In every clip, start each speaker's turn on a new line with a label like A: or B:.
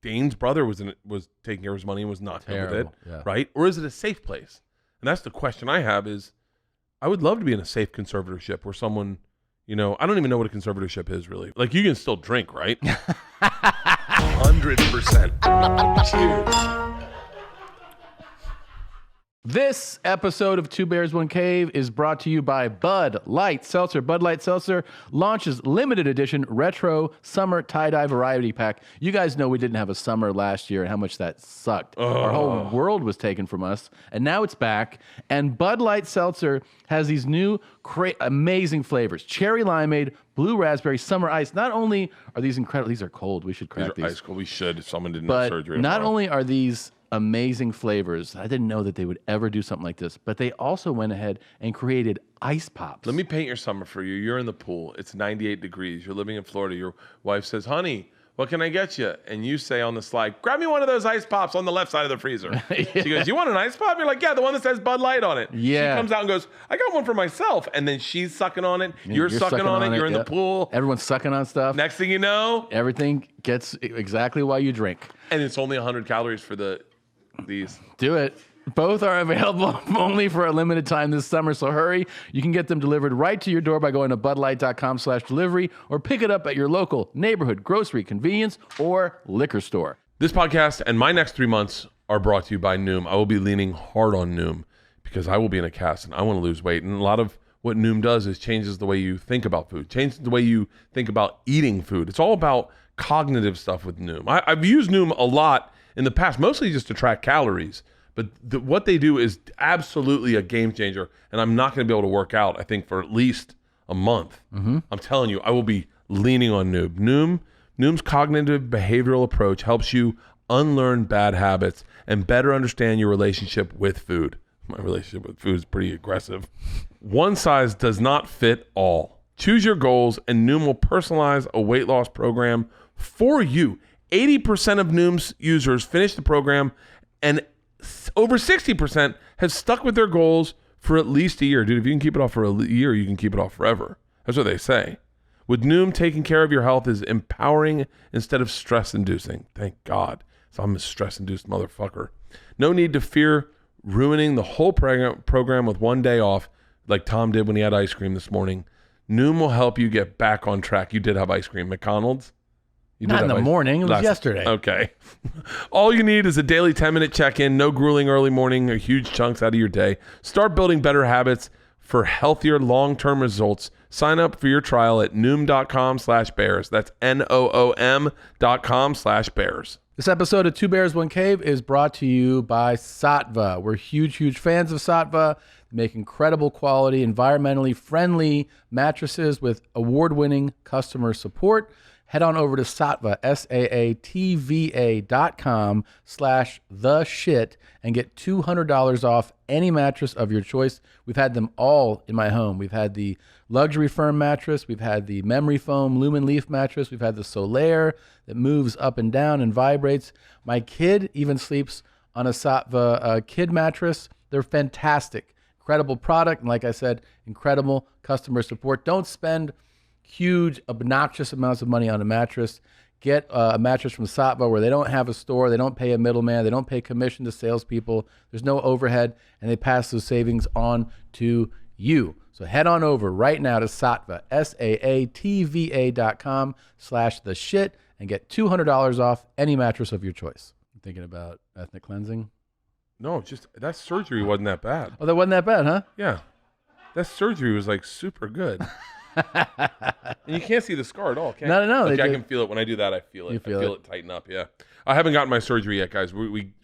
A: Dane's brother was taking care of his money and was not good with it, right? Or is it a safe place? And that's the question I have is, I would love to be in a safe conservatorship where someone, I don't even know what a conservatorship is really. Like you can still drink, right?
B: 100%. Cheers.
C: This episode of Two Bears, One Cave is brought to you by Bud Light Seltzer. Bud Light Seltzer launches limited edition retro summer tie-dye variety pack. You guys know we didn't have a summer last year and how much that sucked. Our whole world was taken from us, and now it's back. And Bud Light Seltzer has these new amazing flavors. Cherry limeade, blue raspberry, summer ice. Not only are these incredible, these are cold. We should crack these.
A: Ice cold. We should if someone didn't
C: but
A: have surgery.
C: Not only are these amazing flavors. I didn't know that they would ever do something like this, but they also went ahead and created ice pops.
A: Let me paint your summer for you. You're in the pool. It's 98 degrees. You're living in Florida. Your wife says, honey, what can I get you? And you say on the slide, grab me one of those ice pops on the left side of the freezer. Yeah. She goes, you want an ice pop? You're like, yeah, the one that says Bud Light on it.
C: Yeah.
A: She comes out and goes, I got one for myself. And then she's sucking on it. You're sucking on it. You're in the pool.
C: Everyone's sucking on stuff.
A: Next thing you know,
C: everything gets exactly while you drink.
A: And it's only 100 calories for these.
C: Do it. Both are available only for a limited time this summer, so hurry. You can get them delivered right to your door by going to budlight.com/delivery or pick it up at your local neighborhood grocery, convenience, or liquor store.
A: This podcast and my next 3 months are brought to you by Noom. I will be leaning hard on Noom because I will be in a cast and I want to lose weight. And a lot of what Noom does is changes the way you think about food, changes the way you think about eating food. It's all about cognitive stuff with Noom. I've used Noom a lot in the past, mostly just to track calories. But what they do is absolutely a game changer. And I'm not going to be able to work out, I think, for at least a month. Mm-hmm. I'm telling you, I will be leaning on Noom. Noom's cognitive behavioral approach helps you unlearn bad habits and better understand your relationship with food. My relationship with food is pretty aggressive. One size does not fit all. Choose your goals, and Noom will personalize a weight loss program for you. 80% of Noom's users finish the program, and over 60% have stuck with their goals for at least a year. Dude, if you can keep it off for a year, you can keep it off forever. That's what they say. With Noom, taking care of your health is empowering instead of stress-inducing. Thank God. So I'm a stress-induced motherfucker. No need to fear ruining the whole program with one day off like Tom did when he had ice cream this morning. Noom will help you get back on track. You did have ice cream. McDonald's?
C: Not in the morning. It was yesterday.
A: Okay. All you need is a daily 10-minute check-in, no grueling early morning or huge chunks out of your day. Start building better habits for healthier long-term results. Sign up for your trial at Noom.com/bears. That's NOOM.com/bears.
C: This episode of Two Bears, One Cave is brought to you by Saatva. We're huge fans of Saatva. They make incredible quality, environmentally friendly mattresses with award-winning customer support. Head on over to Saatva, SAATVA.com/theshit and get $200 off any mattress of your choice. We've had them all in my home. We've had the luxury firm mattress. We've had the memory foam lumen leaf mattress. We've had the Solaire that moves up and down and vibrates. My kid even sleeps on a Saatva kid mattress. They're fantastic. Incredible product. And like I said, incredible customer support. Don't spend huge, obnoxious amounts of money on a mattress. Get a mattress from Saatva where they don't have a store, they don't pay a middleman, they don't pay commission to salespeople, there's no overhead, and they pass those savings on to you. So head on over right now to Saatva, SAATVA.com/theshit and get $200 off any mattress of your choice. You thinking about ethnic cleansing?
A: No, just that surgery wasn't that bad.
C: Oh, that wasn't that bad, huh?
A: Yeah. That surgery was like super good. And you can't see the scar at all, can you?
C: No.
A: Like I can feel it when I do that. I feel it. I feel it tighten up. Yeah. I haven't gotten my surgery yet, guys. We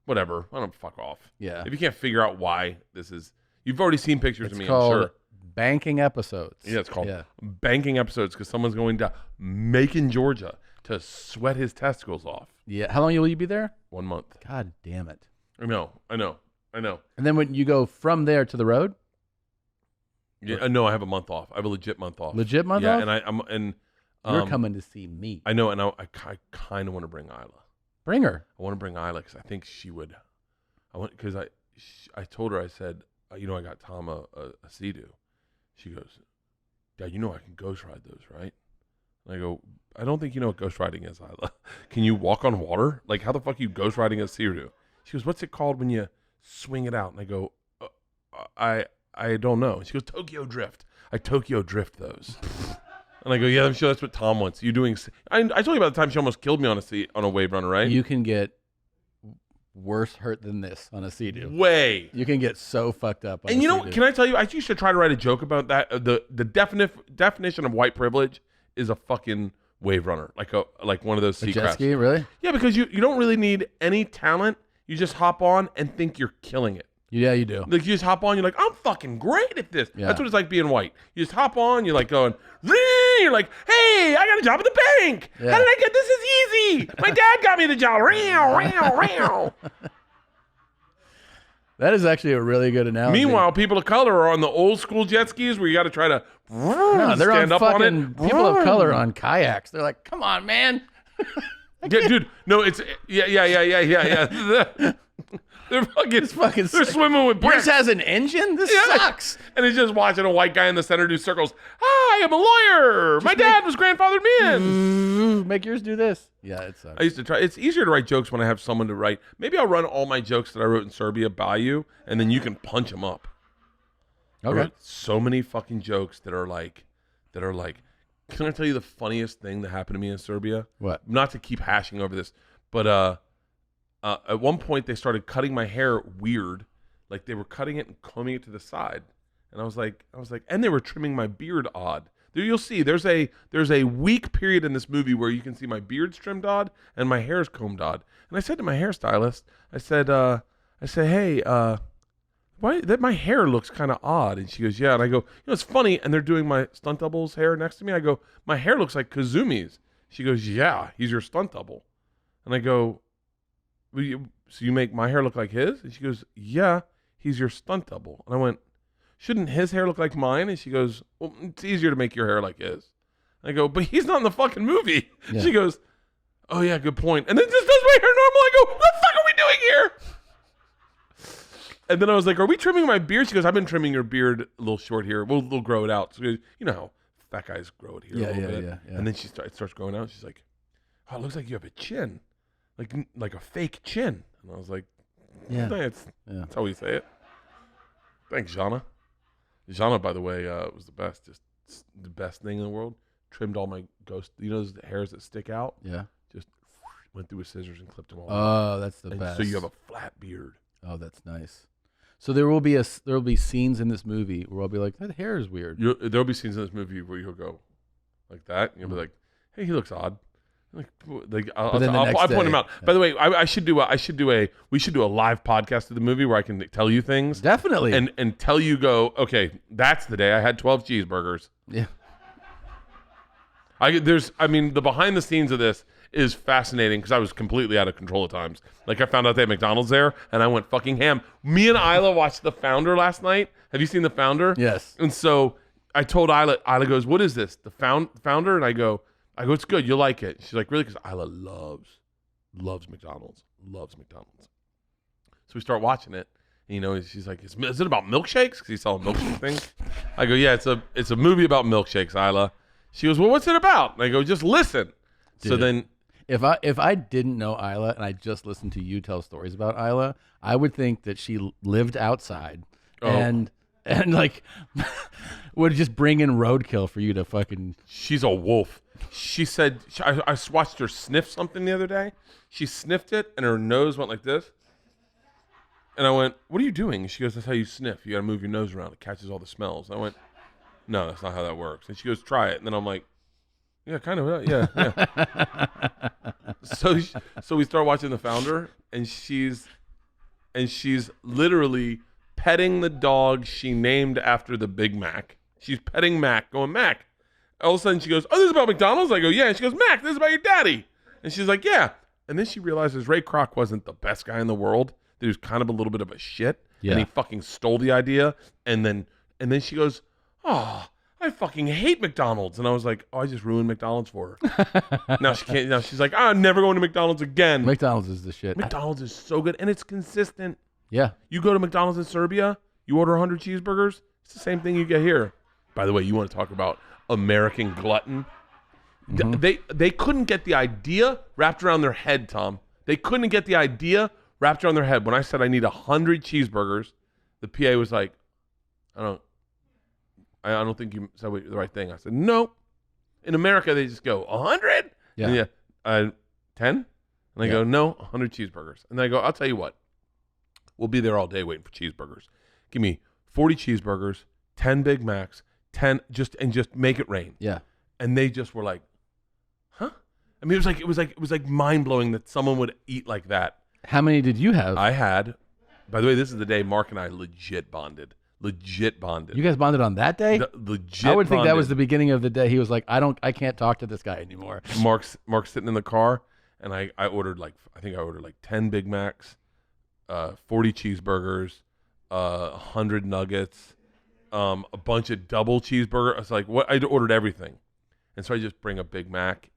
A: whatever. I don't fuck off.
C: Yeah.
A: If you can't figure out why this is, you've already seen pictures of me.
C: It's called
A: I'm sure.
C: banking episodes.
A: Yeah, it's called banking episodes because someone's going to Macon, Georgia, to sweat his testicles off.
C: Yeah. How long will you be there?
A: 1 month.
C: God damn it.
A: I know. And
C: then when you go from there to the road?
A: Yeah, no, I have a month off. I have a legit month off.
C: Legit month
A: off?
C: off?
A: Yeah, and
C: you're coming to see me.
A: I know, and I kind of want to bring Isla.
C: Bring her.
A: I want to bring Isla because I think she would. Because I told her, I said, I got Tom a Sea-Doo. She goes, Dad, I can ghost ride those, right? And I go, I don't think you know what ghost riding is, Isla. Can you walk on water? Like, how the fuck are you ghost riding a Sea-Doo? She goes, what's it called when you swing it out? And I go, I don't know. And she goes, Tokyo Drift. I Tokyo Drift those. And I go, yeah, I'm sure that's what Tom wants. You doing? I told you about the time she almost killed me on a wave runner, right?
C: You can get worse hurt than this on a Sea-Doo.
A: Way.
C: You can get so fucked up.
A: And you know, can I tell you? I used to try to write a joke about that. The definition of white privilege is a fucking wave runner, like one of those sea
C: jet
A: crafts.
C: ski, really?
A: Yeah, because you don't really need any talent. You just hop on and think you're killing it.
C: Yeah, you do.
A: Like you just hop on, you're like, I'm fucking great at this.
C: Yeah.
A: That's what it's like being white. You just hop on, you're like going, you're like, hey, I got a job at the bank.
C: Yeah.
A: How did I get this? Is easy. My dad got me the job. Row.
C: That is actually a really good analogy.
A: Meanwhile, people of color are on the old school jet skis where you got to try to
C: no, they're
A: stand
C: on
A: up
C: fucking
A: on it.
C: people of color on kayaks. They're like, come on, man.
A: Yeah, dude. No, it's yeah. They're fucking. They're swimming with bricks.
C: Yours has an engine. This sucks.
A: And he's just watching a white guy in the center do circles. Hi, I'm a lawyer. My dad was grandfathered me in.
C: Make yours do this. Yeah, it sucks.
A: I used to try. It's easier to write jokes when I have someone to write. Maybe I'll run all my jokes that I wrote in Serbia by you, and then you can punch them up.
C: Okay.
A: I wrote so many fucking jokes that are like. Can I tell you the funniest thing that happened to me in Serbia?
C: What?
A: Not to keep hashing over this, but at one point they started cutting my hair weird, like they were cutting it and combing it to the side, and I was like, and they were trimming my beard odd. There, you'll see. There's a week period in this movie where you can see my beard's trimmed odd and my hair's combed odd. And I said to my hairstylist, I said, hey, why that my hair looks kind of odd? And she goes, yeah. And I go, it's funny. And they're doing my stunt double's hair next to me. I go, my hair looks like Kazumi's. She goes, yeah, he's your stunt double. And I go, so you make my hair look like his? And she goes, yeah, he's your stunt double. And I went, shouldn't his hair look like mine? And she goes, well, it's easier to make your hair like his. And I go, but he's not in the fucking movie. Yeah. She goes, oh yeah, good point. And then just does my hair normal. I go, what the fuck are we doing here? And then I was like, are we trimming my beard? She goes, I've been trimming your beard a little short here. We'll grow it out. So she goes, you know how fat guys grow it here a little bit. Yeah. And then it starts growing out. She's like, oh, it looks like you have a chin. Like a fake chin. And I was like, yeah. That's how we say it. Thanks, Jana. Jana, by the way, was the best. Just the best thing in the world. Trimmed all my ghost, those hairs that stick out. Yeah. Just went through with scissors and clipped them all.
C: Oh, that's the best.
A: So you have a flat beard.
C: Oh, that's nice. So there will be scenes in this movie where I'll be like, that hair is weird.
A: There'll be scenes in this movie where you'll go like that. And you'll be like, hey, he looks odd. I'll point him out. Yeah. By the way, we should do a live podcast of the movie where I can tell you things.
C: Definitely.
A: And tell you, go, okay, that's the day I had 12 cheeseburgers.
C: Yeah.
A: The behind the scenes of this is fascinating because I was completely out of control at times. Like I found out they had McDonald's there and I went fucking ham. Me and Isla watched The Founder last night. Have you seen The Founder?
C: Yes.
A: And so I told Isla goes, what is this? The Founder? And I go, it's good. You'll like it. She's like, really? Because Isla loves McDonald's. Loves McDonald's. So we start watching it. And, she's like, is it about milkshakes? Because he's selling milkshake things. I go, yeah, it's a movie about milkshakes, Isla. She goes, well, what's it about? And I go, just listen. Dude, so then...
C: If I didn't know Isla and I just listened to you tell stories about Isla, I would think that she lived outside and like would just bring in roadkill for you to fucking...
A: She's a wolf. She said, I watched her sniff something the other day. She sniffed it and her nose went like this. And I went, what are you doing? She goes, that's how you sniff. You got to move your nose around. It catches all the smells. I went, no, that's not how that works. And she goes, try it. And then I'm like, yeah, kind of, yeah. So we start watching The Founder, and she's literally petting the dog she named after the Big Mac. She's petting Mac, going, Mac. All of a sudden she goes, oh, this is about McDonald's? I go, yeah. And she goes, Mac, this is about your daddy. And she's like, yeah. And then she realizes Ray Kroc wasn't the best guy in the world. That he was kind of a little bit of a shit. Yeah. And he fucking stole the idea. And then she goes, oh, I fucking hate McDonald's. And I was like, oh, I just ruined McDonald's for her. Now she can't. Now she's like, I'm never going to McDonald's again.
C: McDonald's is the shit.
A: McDonald's is so good. And it's consistent.
C: Yeah.
A: You go to McDonald's in Serbia, you order 100 cheeseburgers. It's the same thing you get here. By the way, you want to talk about American glutton? They couldn't get the idea wrapped around their head, Tom. They couldn't get the idea wrapped around their head. When I said I need 100 cheeseburgers, the PA was like, I don't think you said the right thing. I said, no. In America, they just go, 100?
C: Yeah.
A: And 10? And they go, no, 100 cheeseburgers. And then I go, I'll tell you what. We'll be there all day waiting for cheeseburgers. Give me 40 cheeseburgers, 10 Big Macs, 10, just make it rain.
C: Yeah.
A: And they just were like, huh? I mean, it was like mind-blowing that someone would eat like that.
C: How many did you have?
A: I had, by the way, this is the day Mark and I legit bonded. You
C: guys bonded on that day?
A: Legit
C: I would think that
A: bonded.
C: was the beginning of the day. He was like, I can't talk to this guy anymore.
A: Mark's sitting in the car, and I ordered like 10 Big Macs, 40 cheeseburgers, 100 nuggets, a bunch of double cheeseburger. I was like, what? I ordered everything, and so I just bring a Big Mac.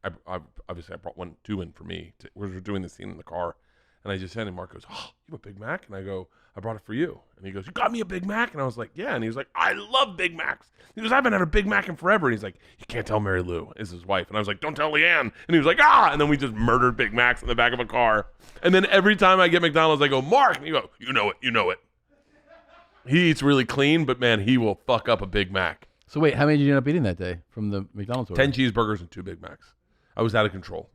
A: Obviously I brought two in for me. We were doing the scene in the car, and I just said, and Mark goes, "Oh, you have a Big Mac?" And I go, "I brought it for you." And he goes, "You got me a Big Mac?" And I was like, "Yeah." And he was like, "I love Big Macs." He goes, "I haven't had a Big Mac in forever." And he's like, "You can't tell Mary Lou," is his wife. And I was like, "Don't tell Leanne." And he was like, "Ah!" And then we just murdered Big Macs in the back of a car. And then every time I get McDonald's, I go, "Mark," and you go, "You know it." He eats really clean, but man, he will fuck up a Big Mac.
C: So wait, how many did you end up eating that day from the McDonald's order?
A: 10 cheeseburgers and 2 Big Macs. I was out of control.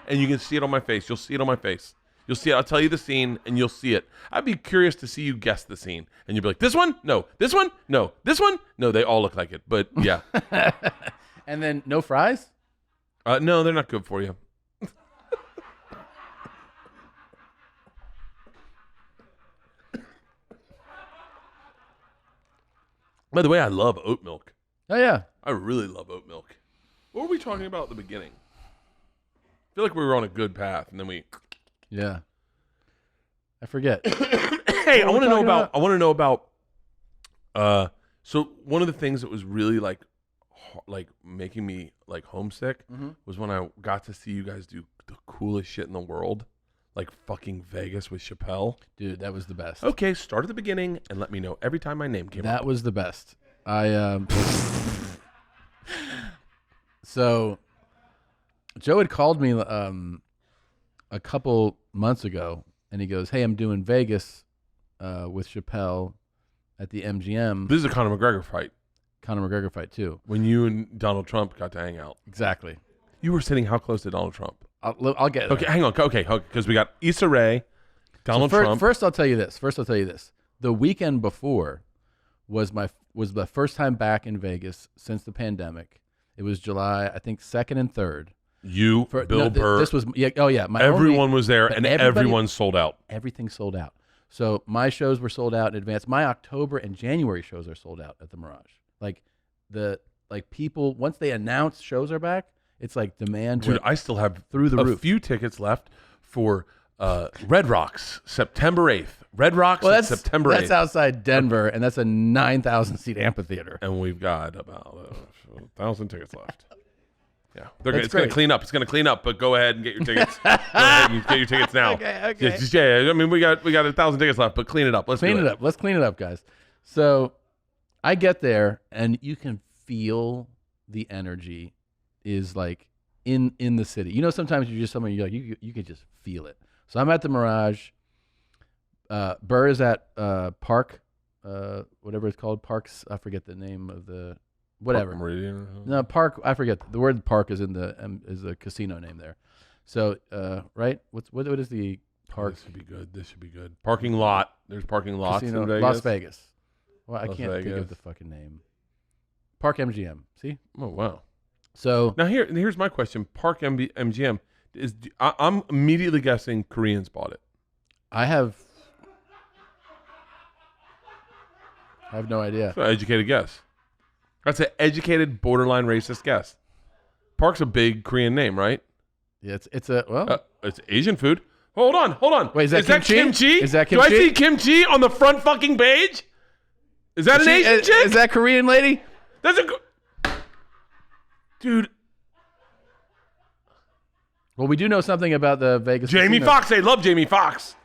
A: And you can see it on my face. You'll see it on my face. You'll see it. I'll tell you the scene, and you'll see it. I'd be curious to see you guess the scene. And you'll be like, this one? No. This one? No. This one? No, they all look like it. But, yeah.
C: And then no fries?
A: No, they're not good for you. By the way, I love oat milk.
C: Oh, yeah.
A: I really love oat milk. What were we talking about at the beginning? I feel like we were on a good path, and then we...
C: Yeah. I forget.
A: Hey, I want to know about. So one of the things that was really like making me like homesick was when I got to see you guys do the coolest shit in the world, like fucking Vegas with Chappelle.
C: Dude, that was the best.
A: Okay, start at the beginning and let me know every time my name came up.
C: That was the best. So Joe had called me a couple months ago, and he goes, "Hey, I'm doing Vegas with Chappelle at the MGM."
A: This is a Conor McGregor fight.
C: Conor McGregor fight too.
A: When you and Donald Trump got to hang out.
C: Exactly.
A: You were sitting how close to Donald Trump?
C: I'll get it.
A: Okay, hang on. Okay, because we got Issa Rae, Donald Trump.
C: First, I'll tell you this. The weekend before was the first time back in Vegas since the pandemic. It was July, I think, 2nd and 3rd.
A: Bill Bert.
C: This was
A: everyone was there, and everyone sold out.
C: Everything sold out. So my shows were sold out in advance. My October and January shows are sold out at the Mirage. People, once they announce shows are back, it's like demand.
A: Dude, I still have
C: through the roof.
A: A few tickets left for Red Rocks, September 8th. Red Rocks, September 8th.
C: That's outside Denver, and that's a 9,000 seat amphitheater.
A: And we've got about 1,000 tickets left. Yeah, it's going to clean up. It's going to clean up. But go ahead and get your tickets. Go ahead and get your tickets now.
C: Okay.
A: Yeah. I mean, we got 1,000 tickets left, but clean it up. Let's clean it up.
C: Let's clean it up, guys. So I get there, and you can feel the energy is like in the city. You know, sometimes you're just somewhere you're like you can just feel it. So I'm at the Mirage. Burr is at Park, whatever it's called. Parks. I forget the name of the. Whatever.
A: Park Meridian.
C: No, Park. I forget the word. Park is in the is a casino name there. So right. What is the park?
A: This should be good. Parking lot. There's parking lots
C: casino,
A: in Vegas.
C: Las Vegas. Well, I
A: Las
C: can't think
A: Vegas.
C: of the fucking name. Park MGM. See.
A: Oh wow.
C: So
A: now here's my question. Park MGM I'm immediately guessing Koreans bought it.
C: I have no idea.
A: That's an educated guess. That's an educated, borderline racist guess. Park's a big Korean name, right?
C: Yeah, it's
A: Asian food. Hold on.
C: Wait, is that
A: kimchi?
C: Is that kimchi?
A: Do I see kimchi on the front fucking page? Is that an Asian chick?
C: Is that Korean lady?
A: That's dude.
C: Well, we do know something about the Vegas.
A: Jamie
C: casino.
A: Foxx. They love Jamie Foxx.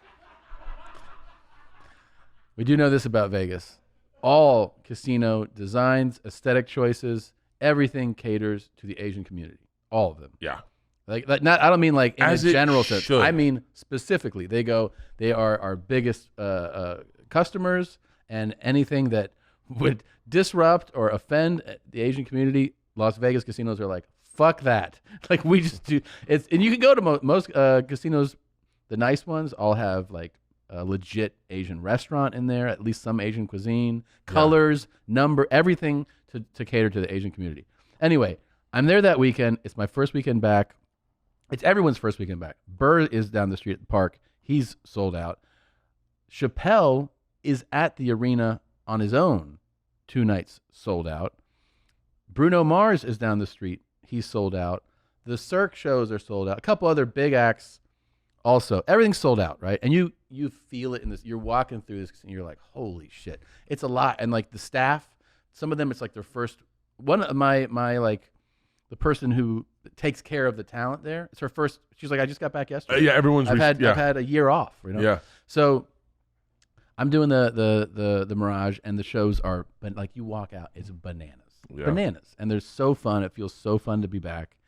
C: We do know this about Vegas. All casino designs, aesthetic choices, everything caters to the Asian community. All of them.
A: Yeah.
C: Like not, I don't mean like in
A: As
C: a
A: it
C: general sense.
A: should.
C: I mean specifically. They are our biggest customers, and anything that would disrupt or offend the Asian community, Las Vegas casinos are like, fuck that. Like we just do. And you can go to most casinos. The nice ones all have like a legit Asian restaurant in there, at least some Asian cuisine, colors, number, everything to cater to the Asian community. Anyway, I'm there that weekend. It's my first weekend back. It's everyone's first weekend back. Bert is down the street at the park. He's sold out. Chappelle is at the arena on his own. 2 nights sold out. Bruno Mars is down the street. He's sold out. The Cirque shows are sold out. A couple other big acts also. Everything's sold out, right? And you feel it in this. You're walking through this and you're like, holy shit. It's a lot. And like the staff, some of them, it's like their first. One of my like, the person who takes care of the talent there, it's her first. She's like, I just got back yesterday.
A: Yeah, everyone's.
C: I've had a year off. You know?
A: Yeah.
C: So I'm doing the Mirage, and the shows are, but like you walk out, it's bananas, bananas, and they're so fun. It feels so fun to be back,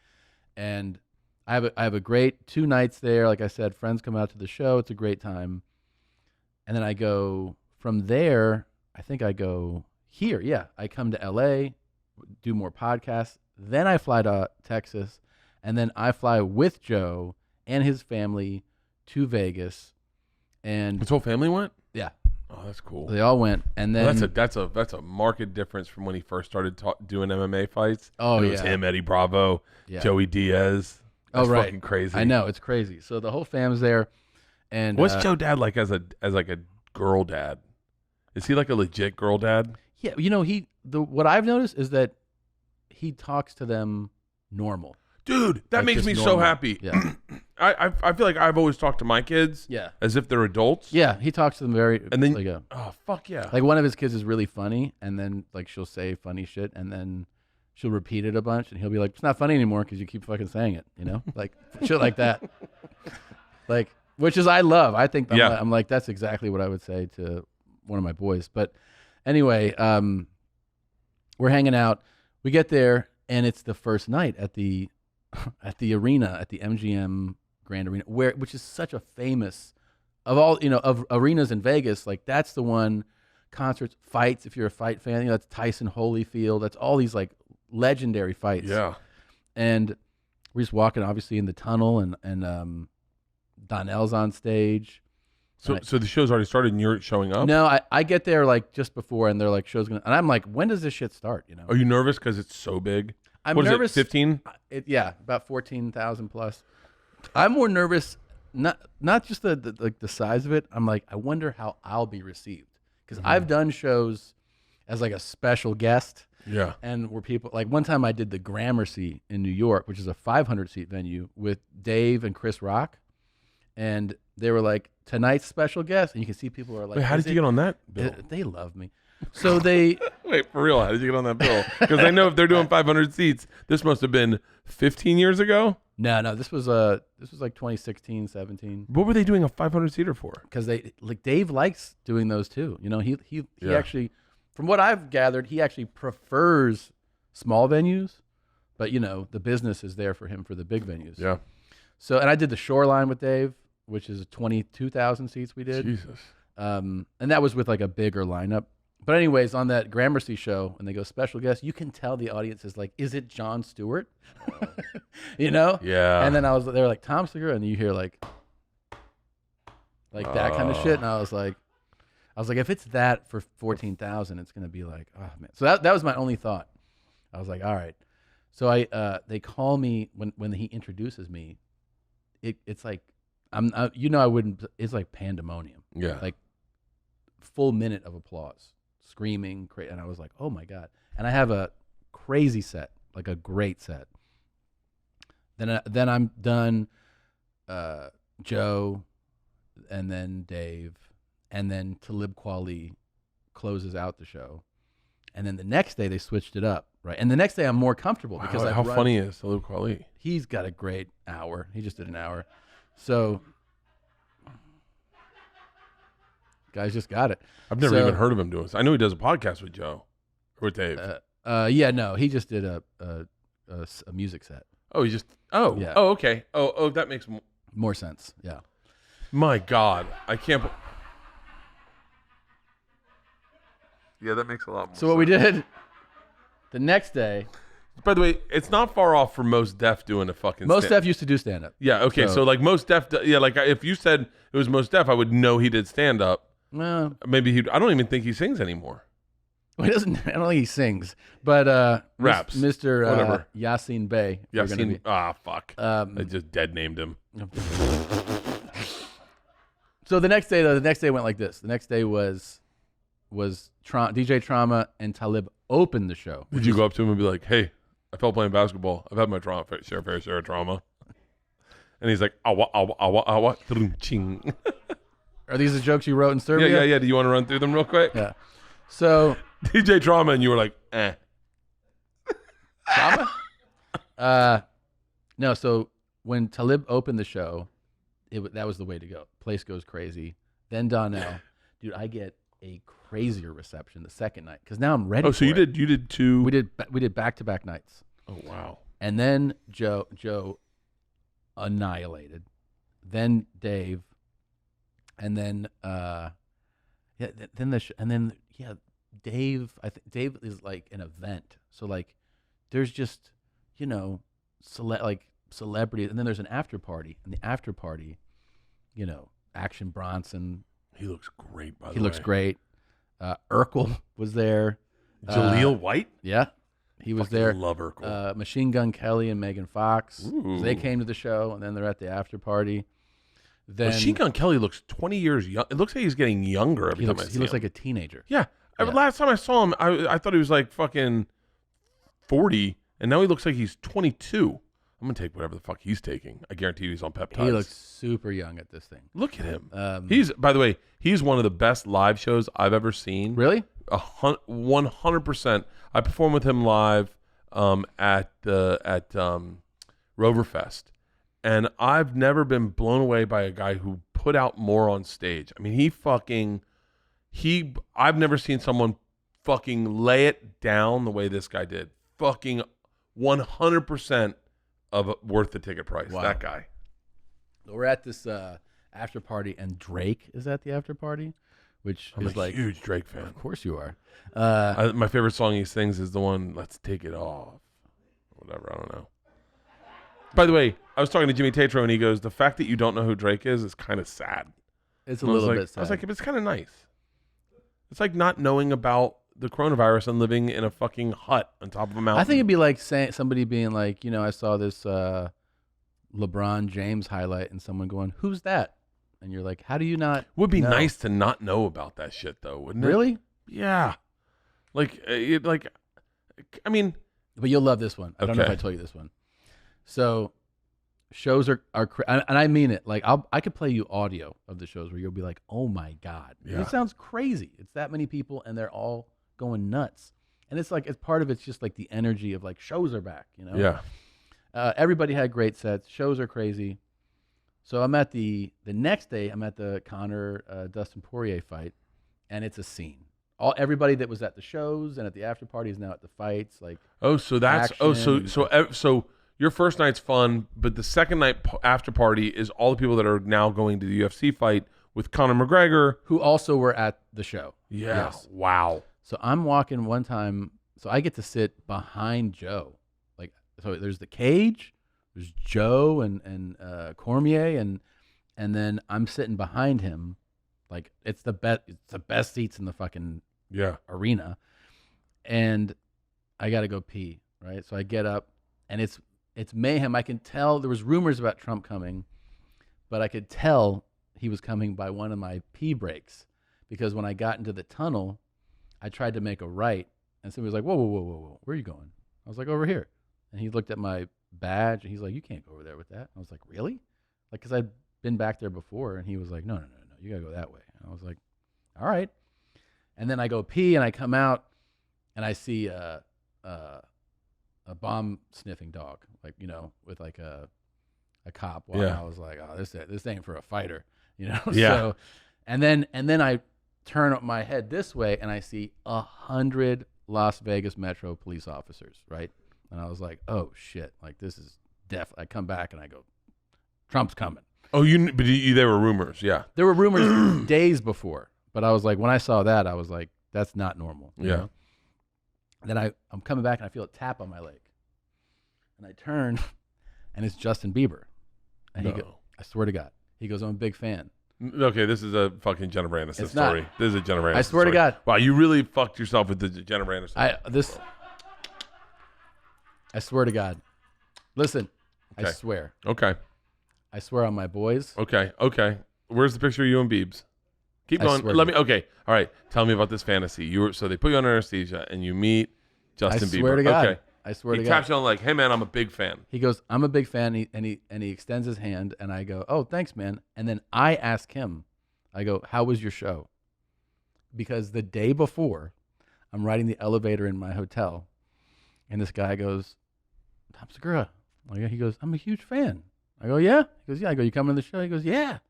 C: and I have a great 2 nights there. Like I said, friends come out to the show. It's a great time, and then I go from there. I think I go here. Yeah, I come to LA, do more podcasts. Then I fly to Texas, and then I fly with Joe and his family to Vegas. And
A: His whole family went?
C: Yeah.
A: Oh, that's cool.
C: They all went, and then
A: that's a marked difference from when he first started doing MMA fights.
C: Oh,
A: it was him, Eddie Bravo, Joey Diaz. That's
C: right.
A: fucking crazy.
C: I know, it's crazy. So the whole fam's there. And
A: what's Joe Dad like as like a girl dad? Is he like a legit girl dad?
C: Yeah, you know, what I've noticed is that he talks to them normal.
A: Dude, that
C: Like
A: makes me
C: just
A: so
C: normal.
A: happy.
C: Yeah.
A: I feel like I've always talked to my kids as if they're adults.
C: Yeah, he talks to them very
A: And then
C: like
A: oh fuck yeah.
C: like one of his kids is really funny, and then like she'll say funny shit, and then she'll repeat it a bunch, and he'll be like, it's not funny anymore because you keep fucking saying it, you know? Like shit like that. Like, which is I love. I think I'm like that's exactly what I would say to one of my boys. But anyway, we're hanging out. We get there, and it's the first night at the arena, at the MGM Grand Arena, which is such a famous of all, you know, of arenas in Vegas. Like that's the one. Concerts, fights. If you're a fight fan, you know, that's Tyson Holyfield. That's all these like legendary fights.
A: Yeah.
C: And we're just walking, obviously, in the tunnel, and Donnell's on stage.
A: So the show's already started, and you're showing up.
C: No, I get there like just before, and they're like, show's gonna, and I'm like, when does this shit start? You know?
A: Are you nervous because it's so big?
C: I'm
A: what
C: nervous.
A: Is it, 15?
C: Yeah, about 14,000 plus. I'm more nervous, not just the size of it. I'm like, I wonder how I'll be received, because I've done shows as like a special guest.
A: Yeah.
C: And where people, like one time I did the Gramercy in New York, which is a 500-seat venue with Dave and Chris Rock, and they were like, tonight's special guest, and you can see people are like,
A: wait, how did you get on that bill?
C: They love me. So they
A: wait, for real, how did you get on that bill? Because I know if they're doing 500 seats, this must have been 15 years ago.
C: No, this was like 2016, 17.
A: What were they doing a 500 seater for?
C: Because they like Dave likes doing those too. You know, he actually, from what I've gathered, he actually prefers small venues, but you know, the business is there for him for the big venues.
A: Yeah.
C: So, and I did the Shoreline with Dave, which is 22,000 seats we did.
A: Jesus.
C: And that was with like a bigger lineup. But anyways, on that Gramercy show, when they go special guest, you can tell the audience is like, is it Jon Stewart? You know?
A: Yeah.
C: And then they were like, Tom Segura, and you hear like that kind of shit. And I was like, if it's that for 14,000, it's gonna be like, oh man. So that was my only thought. I was like, all right. So they call me when he introduces me. It's like I wouldn't. It's like pandemonium.
A: Yeah.
C: Like full minute of applause, screaming, and I was like, oh my god. And I have a crazy set, like a great set. Then I'm done. Joe, and then Dave, and then Talib Kweli closes out the show. And then the next day they switched it up, right? And the next day I'm more comfortable because
A: how funny is Talib Kweli?
C: He's got a great hour. He just did an hour. So guys just got it.
A: I've never even heard of him doing this. I know he does a podcast with Joe or with Dave.
C: Yeah, no, he just did a music set.
A: Oh, he just. Oh,
C: Yeah.
A: oh, okay. Oh, that makes
C: More sense. Yeah.
A: My God, I can't. Yeah, that makes a lot more.
C: So what we did the next day.
A: By the way, it's not far off for Most Def doing a fucking.
C: Most Def used to do stand up.
A: Yeah. Okay. So like Most Def. Yeah. Like if you said it was Most Def, I would know he did stand up.
C: Well,
A: Maybe he. I don't even think he sings anymore.
C: he doesn't. I don't think he sings, but
A: raps.
C: Mr.
A: Whatever.
C: Yasin Bey.
A: Yasin. Fuck. I just dead named him.
C: So the next day went like this. The next day was DJ Trauma and Talib opened the show.
A: Did you go up to him and be like, "Hey, I felt playing basketball. I've had my fair share of trauma," and he's like, "Awa awa awa awa ching."
C: Are these the jokes you wrote in Serbia?
A: Yeah. Do you want to run through them real quick?
C: Yeah. So
A: DJ Trauma, and you were like, "Eh."
C: Trauma? No. So when Talib opened the show, that was the way to go. Place goes crazy. Then Donnell, dude, I get a crazier reception the second night because now I'm ready.
A: Oh, so you did two?
C: We did back-to-back nights.
A: Oh wow.
C: And then Joe annihilated. Then Dave, and then Dave. I think Dave is like an event. So like, there's just celebrities, and then there's an after party, and the after party, Action Bronson.
A: He looks great. By the way,
C: He looks great. Urkel was there.
A: Jaleel White.
C: Yeah, he was there.
A: Love Urkel.
C: Machine Gun Kelly and Megan Fox.
A: Ooh.
C: So they came to the show, and then they're at the after party. Then
A: Machine Gun Kelly looks 20 years young. It looks like he's getting younger every time I see him.
C: He looks like a teenager.
A: Yeah.
C: Yeah.
A: Last time I saw him, I thought he was like fucking 40, and now he looks like he's 22. I'm gonna take whatever the fuck he's taking. I guarantee he's on peptides.
C: He looks super young at this thing.
A: Look at him. By the way, he's one of the best live shows I've ever seen.
C: Really?
A: 100%. I performed with him live at Roverfest, and I've never been blown away by a guy who put out more on stage. I mean, I've never seen someone fucking lay it down the way this guy did. Fucking 100% of worth the ticket price.
C: Wow.
A: That guy.
C: We're at this after party, and Drake is at the after party, which
A: I'm
C: is
A: a
C: like,
A: huge Drake fan.
C: of course you are.
A: My favorite song he sings is the one "Let's Take It Off," whatever. I don't know. By the way, I was talking to Jimmy Tatro, and he goes, "The fact that you don't know who Drake is kind of sad."
C: It's a little bit sad.
A: I was like, "It's kind of nice." It's like not knowing about the coronavirus and living in a fucking hut on top of a mountain.
C: I think it'd be like somebody being like, I saw this LeBron James highlight, and someone going, "Who's that?" And you're like, "How do you not?"
A: Would be
C: know?
A: nice to not know about that shit, though, wouldn't it?
C: Really?
A: Yeah. I mean,
C: but you'll love this one. I don't know if I told you this one. So, shows are and I mean it. Like I could play you audio of the shows where you'll be like, "Oh my god,
A: Yeah.
C: It sounds crazy." It's that many people, and they're all going nuts. And it's like, part of it's just like the energy of like, shows are back.
A: Yeah.
C: Everybody had great sets. Shows are crazy. So I'm at the next day. I'm at the Conor Dustin Poirier fight, and it's a scene. Everybody that was at the shows and at the after party is now at the fights. Like,
A: so your first night's fun, but the second night after party is all the people that are now going to the UFC fight with Conor McGregor,
C: who also were at the show.
A: Yeah.
C: Yes.
A: Wow.
C: So I'm walking one time. So I get to sit behind Joe. Like, so there's the cage, there's Joe and Cormier, and then I'm sitting behind him. Like, it's the best seats in the fucking arena. And I got to go pee, right? So I get up, and it's mayhem. I can tell there was rumors about Trump coming, but I could tell he was coming by one of my pee breaks, because when I got into the tunnel, I tried to make a right, and somebody was like, whoa, where are you going? I was like, over here. And he looked at my badge, and he's like, you can't go over there with that. I was like, really? Like, because I'd been back there before, and he was like, no, you got to go that way. And I was like, all right. And then I go pee, and I come out, and I see a bomb sniffing dog, like, with like a cop. I was like, oh, this ain't for a fighter, Yeah. So, and then I turn up my head this way, and I see 100 Las Vegas Metro police officers, right? And I was like, oh shit, like this is I come back and I go, Trump's coming.
A: Oh, but there were rumors, yeah.
C: There were rumors days before, but I was like, when I saw that, I was like, that's not normal. You know? And then I'm coming back and I feel a tap on my leg. And I turn and it's Justin Bieber. And he goes, I swear to God. He goes, I'm a big fan.
A: Okay, this is a fucking Jennifer Aniston story.
C: Not.
A: This is a Jennifer Aniston
C: I swear
A: story.
C: to God.
A: Wow, you really fucked yourself with the Jennifer Aniston.
C: I swear to God. Listen,
A: okay.
C: I swear.
A: Okay.
C: I swear on my boys.
A: Okay. Where's the picture of you and Biebs? Keep going. Let me. Okay. All right. Tell me about this fantasy. So they put you on anesthesia and you meet Justin Bieber.
C: I swear to God.
A: Okay.
C: I swear to God.
A: He taps you on like, hey man, I'm a big fan.
C: He goes, I'm a big fan, and he extends his hand, and I go, oh, thanks, man. And then I ask him, I go, how was your show? Because the day before, I'm riding the elevator in my hotel, and this guy goes, Tom Segura. He goes, I'm a huge fan. I go, yeah? He goes, yeah. I go, you coming to the show? He goes, yeah.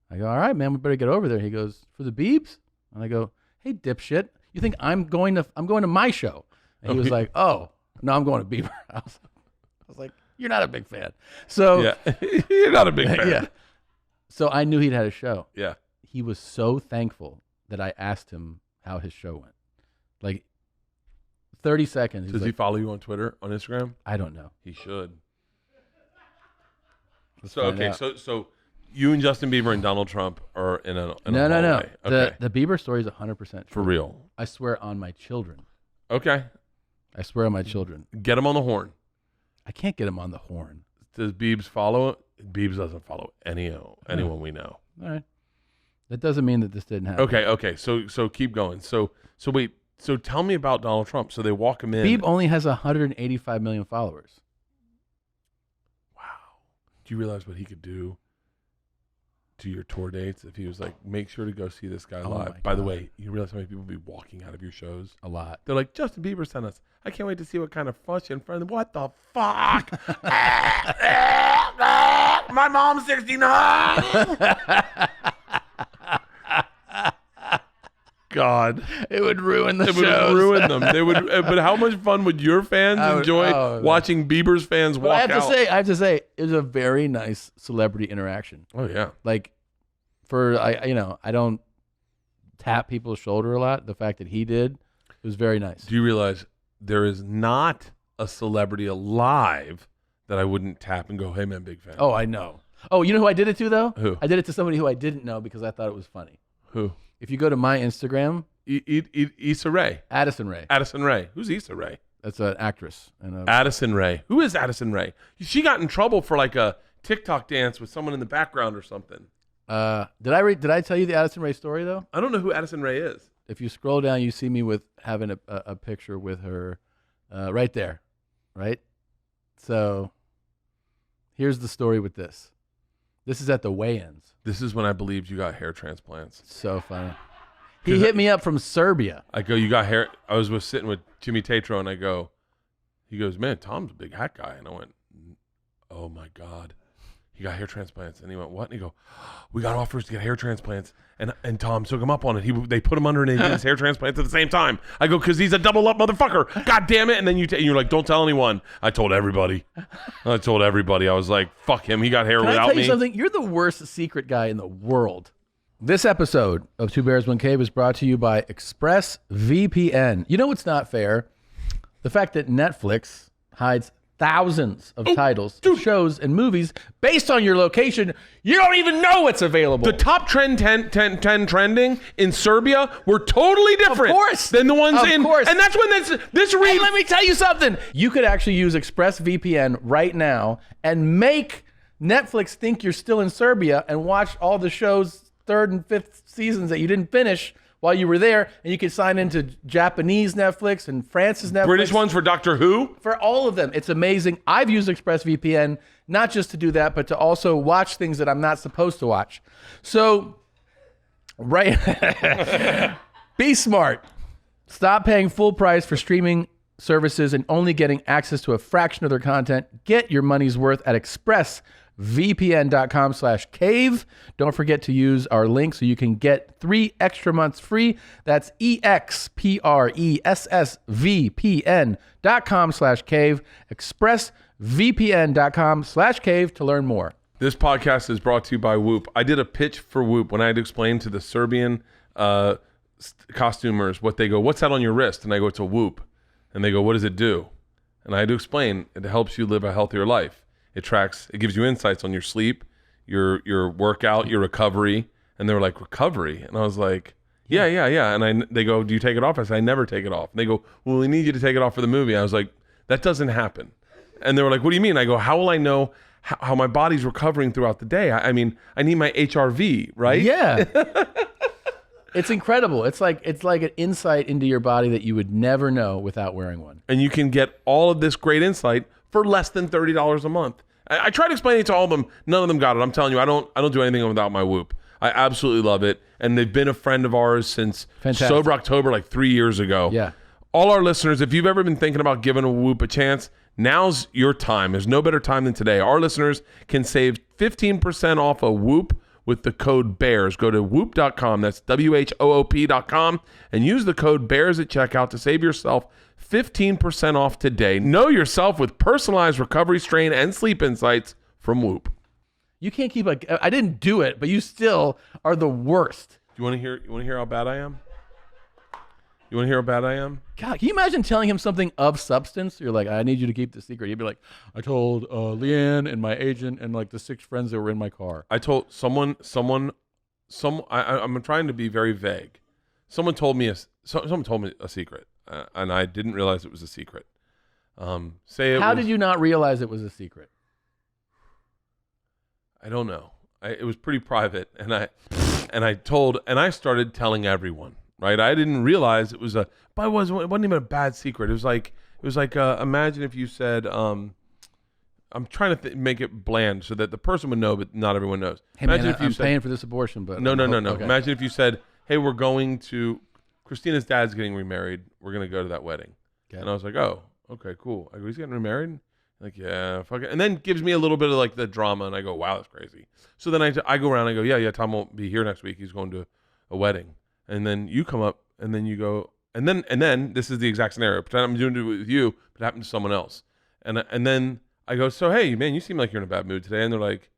C: I go, all right, man, we better get over there. He goes, for the Biebs? And I go, hey, dipshit, you think I'm going to my show? And he was like, oh, no, I'm going to Bieber. I was like, you're not a big fan. So
A: yeah, you're not a big fan.
C: Yeah. So I knew he'd had a show.
A: Yeah.
C: He was so thankful that I asked him how his show went. Like 30 seconds.
A: Does he follow you on Twitter, on Instagram?
C: I don't know.
A: He should.
C: Let's
A: so okay,
C: out.
A: so you and Justin Bieber and Donald Trump are in a
C: no.
A: Okay.
C: The Bieber story is 100% true.
A: For real.
C: I swear on my children.
A: Okay.
C: I swear on my children.
A: Get him on the horn.
C: I can't get him on the horn.
A: Does Biebs follow? Biebs doesn't follow anyone we know.
C: All right. That doesn't mean that this didn't happen.
A: Okay. So keep going. So wait. So tell me about Donald Trump. So they walk him in.
C: Bieb only has 185 million followers.
A: Wow. Do you realize what he could do to your tour dates if he was like, make sure to go see this guy live? By the way, you realize how many people would be walking out of your shows?
C: A lot.
A: They're like, Justin Bieber sent us. I can't wait to see what kind of fuss in front of them. What the fuck? My mom's 69. God,
C: it would ruin the shows.
A: It would ruin them. They would. But how much fun would your fans enjoy watching Bieber's fans walk out?
C: I have to say, it was a very nice celebrity interaction.
A: Oh yeah.
C: Like, I don't tap people's shoulder a lot. The fact that he did, it was very nice.
A: Do you realize there is not a celebrity alive that I wouldn't tap and go, hey man, big fan?
C: Oh, I know. Oh, you know who I did it to though?
A: Who?
C: I did it to somebody who I didn't know because I thought it was funny.
A: Who?
C: If you go to my Instagram,
A: Issa Rae.
C: Addison Ray.
A: Addison Ray. Who's Issa Rae?
C: That's an actress.
A: Addison Ray. Who is Addison Ray? She got in trouble for like a TikTok dance with someone in the background or something.
C: Did I tell you the Addison Ray story though?
A: I don't know who Addison Ray is.
C: If you scroll down, you see me with having a picture with her right there, right? So here's the story with this. This is at the weigh-ins.
A: This is when I believed you got hair transplants.
C: So funny. He hit me up from Serbia.
A: I go, you got hair? I was sitting with Jimmy Tatro, and he goes, man, Tom's a big hat guy. And I went, oh my God. He got hair transplants. And he went, what? And he go, we got offers to get hair transplants. And Tom took him up on it. They put him under and they did his hair transplants at the same time. I go, because he's a double up motherfucker. God damn it. And then you're like, don't tell anyone. I told everybody. I was like, fuck him. He got hair without me.
C: Can I tell you something? You're the worst secret guy in the world. This episode of Two Bears, One Cave is brought to you by ExpressVPN. You know what's not fair? The fact that Netflix hides thousands of titles, shows, and movies based on your location. You don't even know what's available.
A: The top 10 trending in Serbia were totally different than the ones in. And that's when this
C: Hey, let me tell you something. You could actually use ExpressVPN right now and make Netflix think you're still in Serbia and watch all the shows, 3rd and 5th seasons that you didn't finish while you were there, and you can sign into Japanese Netflix and France's Netflix.
A: British ones for Doctor Who?
C: For all of them. It's amazing. I've used ExpressVPN, not just to do that, but to also watch things that I'm not supposed to watch. So, be smart. Stop paying full price for streaming services and only getting access to a fraction of their content. Get your money's worth at ExpressVPN. expressvpn.com/cave. Don't forget to use our link so you can get 3 extra months free. That's expressvpn.com/cave. expressvpn.com/cave to learn more.
A: This podcast is brought to you by Whoop. I did a pitch for Whoop when I had to explain to the Serbian costumers what they go, what's that on your wrist? And I go, it's a Whoop. And they go, what does it do? And I had to explain, it helps you live a healthier life. It gives you insights on your sleep, your workout, your recovery. And they were like, recovery? And I was like, yeah. And they go, do you take it off? I said, I never take it off. And they go, well, we need you to take it off for the movie. I was like, that doesn't happen. And they were like, what do you mean? I go, how will I know how my body's recovering throughout the day? I mean, I need my HRV, right?
C: Yeah. It's incredible. It's like an insight into your body that you would never know without wearing one.
A: And you can get all of this great insight for less than $30 a month. I tried to explain it to all of them. None of them got it. I'm telling you, I don't do anything without my Whoop. I absolutely love it. And they've been a friend of ours since Sober October, like 3 years ago.
C: Yeah.
A: All our listeners, if you've ever been thinking about giving a Whoop a chance, now's your time. There's no better time than today. Our listeners can save 15% off a Whoop with the code BEARS. Go to whoop.com, that's WHOOP.com, and use the code BEARS at checkout to save yourself 15% off today. Know yourself with personalized recovery, strain, and sleep insights from Whoop.
C: You can't keep I didn't do it, but you still are the worst.
A: You want to hear how bad I am? You want to hear how bad I am?
C: God, can you imagine telling him something of substance? You're like, I need you to keep the secret. He'd be like, I told Leanne and my agent and like the 6 friends that were in my car.
A: I told someone. I'm trying to be very vague. Someone told me a secret, and I didn't realize it was a secret. How
C: did you not realize it was a secret?
A: I don't know. It was pretty private, and I started telling everyone. Right, I didn't realize it was it wasn't even a bad secret. It was like imagine if you said, I'm trying to make it bland so that the person would know, but not everyone knows.
C: Hey man, I'm paying for this abortion, but
A: no.
C: Okay.
A: Imagine if you said, hey, we're going to Christina's dad's getting remarried. We're gonna go to that wedding, and I was like, oh, okay, cool. I go, he's getting remarried. Like, yeah, fuck it. And then gives me a little bit of like the drama, and I go, wow, that's crazy. So then I go around and I go, yeah, Tom won't be here next week. He's going to a wedding. And then you come up, and then you go, and then this is the exact scenario. Pretend I'm doing it with you, but it happened to someone else. And then I go, so hey, man, you seem like you're in a bad mood today. And they're like,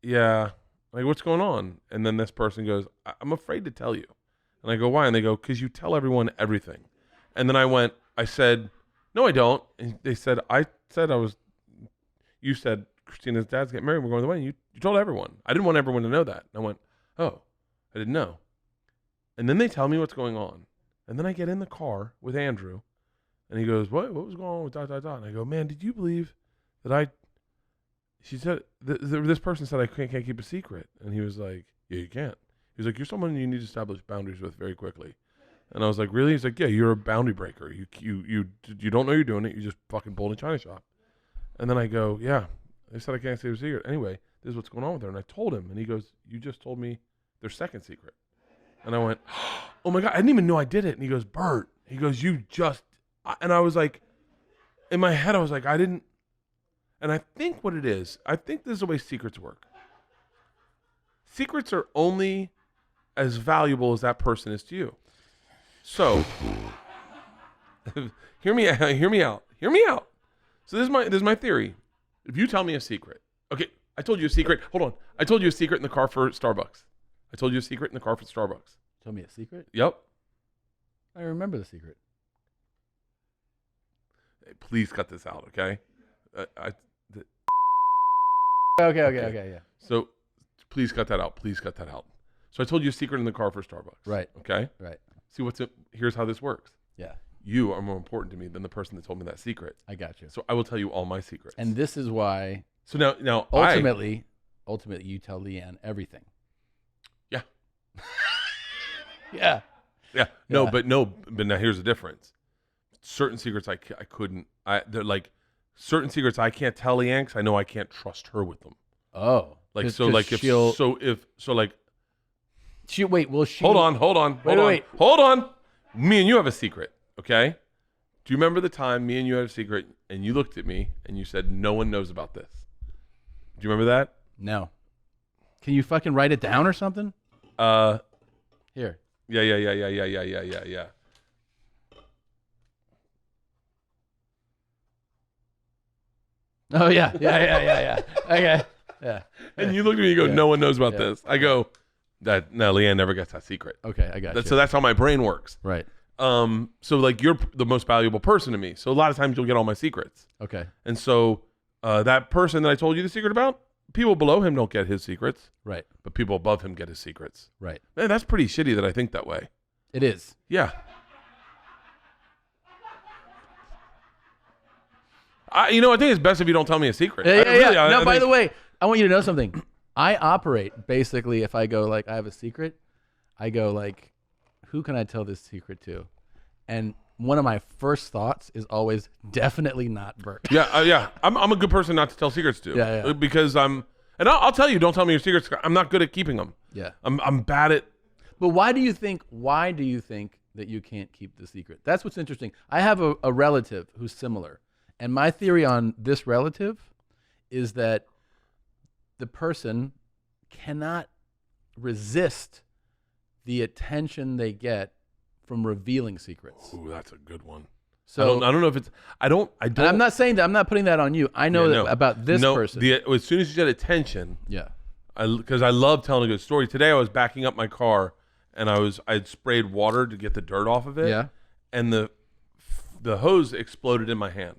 A: yeah, like what's going on? And then this person goes, I'm afraid to tell you. And I go, why? And they go, because you tell everyone everything. And then I said, no, I don't. And they said, you said Christina's dad's getting married. We're going to the wedding. You told everyone. I didn't want everyone to know that. And I went, oh, I didn't know. And then they tell me what's going on. And then I get in the car with Andrew, and he goes, what was going on with ... And I go, man, did you believe that she said, this person said I can't keep a secret. And he was like, yeah, you can't. He was like, you're someone you need to establish boundaries with very quickly. And I was like, really? He's like, yeah, you're a boundary breaker. You don't know you're doing it. You just fucking pulled a China shop. And then I go, yeah, they said I can't say a secret. Anyway, this is what's going on with her. And I told him, and he goes, you just told me their second secret. And I went, oh my God, I didn't even know I did it. And he goes, Bert, he goes, and I was like, in my head, I was like, I didn't. And I think what it is, I think this is the way secrets work. Secrets are only as valuable as that person is to you. So, hear me out. So this is my theory. If you tell me a secret, okay, I told you a secret. Hold on. I told you a secret in the car for Starbucks. Told you a secret in the car for Starbucks.
C: Tell me a secret?
A: Yep.
C: I remember the secret.
A: Hey, please cut this out, okay?
C: Okay, yeah.
A: So please cut that out. So I told you a secret in the car for Starbucks.
C: Right.
A: Okay?
C: Right.
A: See here's how this works.
C: Yeah.
A: You are more important to me than the person that told me that secret.
C: I got you.
A: So I will tell you all my secrets.
C: And this is why.
A: So now
C: ultimately you tell Leanne everything.
A: Yeah.
C: Yeah.
A: Yeah. No, but now here's the difference. Certain secrets I couldn't. They're like certain secrets I can't tell Leanne because I know I can't trust her with them.
C: Oh.
A: Like
C: Hold
A: on. Me and you have a secret, okay? Do you remember the time me and you had a secret and you looked at me and you said, no one knows about this? Do you remember that?
C: No. Can you fucking write it down or something? Here.
A: Yeah.
C: Oh yeah. Okay. Yeah.
A: And you look at me and you go, no one knows about this. I go, no, Leanne never gets that secret.
C: Okay, I got you.
A: So that's how my brain works.
C: Right.
A: So like you're the most valuable person to me. So a lot of times you'll get all my secrets.
C: Okay.
A: And so that person that I told you the secret about, people below him don't get his secrets.
C: Right.
A: But people above him get his secrets.
C: Right.
A: Man, that's pretty shitty that I think that way.
C: It is.
A: Yeah. I think it's best if you don't tell me a secret.
C: Yeah. No, by the way, I want you to know something. I operate basically if I go like I have a secret, I go like, who can I tell this secret to? And one of my first thoughts is always definitely not Bert.
A: Yeah. I'm a good person not to tell secrets to.
C: Yeah.
A: Because I'll tell you, don't tell me your secrets. I'm not good at keeping them.
C: Yeah.
A: I'm bad at.
C: But why do you think that you can't keep the secret? That's what's interesting. I have a relative who's similar. And my theory on this relative is that the person cannot resist the attention they get from revealing secrets.
A: Ooh, that's a good one.
C: So
A: I don't know if it's. I don't.
C: And I'm not saying that. I'm not putting that on you. I know about this person.
A: As soon as you said attention.
C: Yeah.
A: Because I love telling a good story. Today I was backing up my car and I'd sprayed water to get the dirt off of it.
C: Yeah.
A: And the hose exploded in my hand.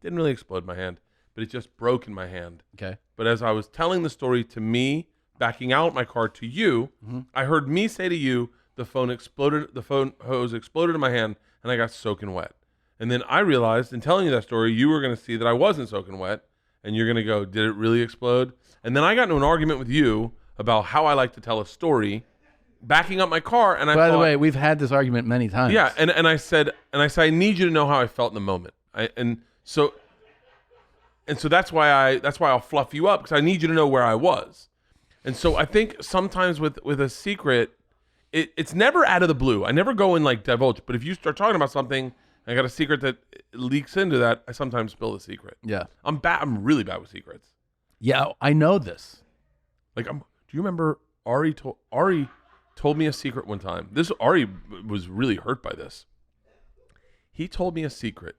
A: Didn't really explode in my hand, but it just broke in my hand.
C: Okay.
A: But as I was telling the story to me, backing out my car to you, I heard me say to you, the phone hose exploded in my hand, and I got soaking wet. And then I realized in telling you that story, you were going to see that I wasn't soaking wet, and you're going to go, did it really explode? And then I got into an argument with you about how I like to tell a story, backing up my car, and
C: By the way, we've had this argument many times.
A: Yeah, and I said, I need you to know how I felt in the moment. So that's why I'll fluff you up, because I need you to know where I was. And so I think sometimes with a secret, it's never out of the blue. I never go and like divulge. But if you start talking about something, I got a secret that leaks into that, I sometimes spill the secret.
C: Yeah.
A: I'm really bad with secrets.
C: Yeah, I know this.
A: Like, do you remember Ari told me a secret one time? Ari was really hurt by this. He told me a secret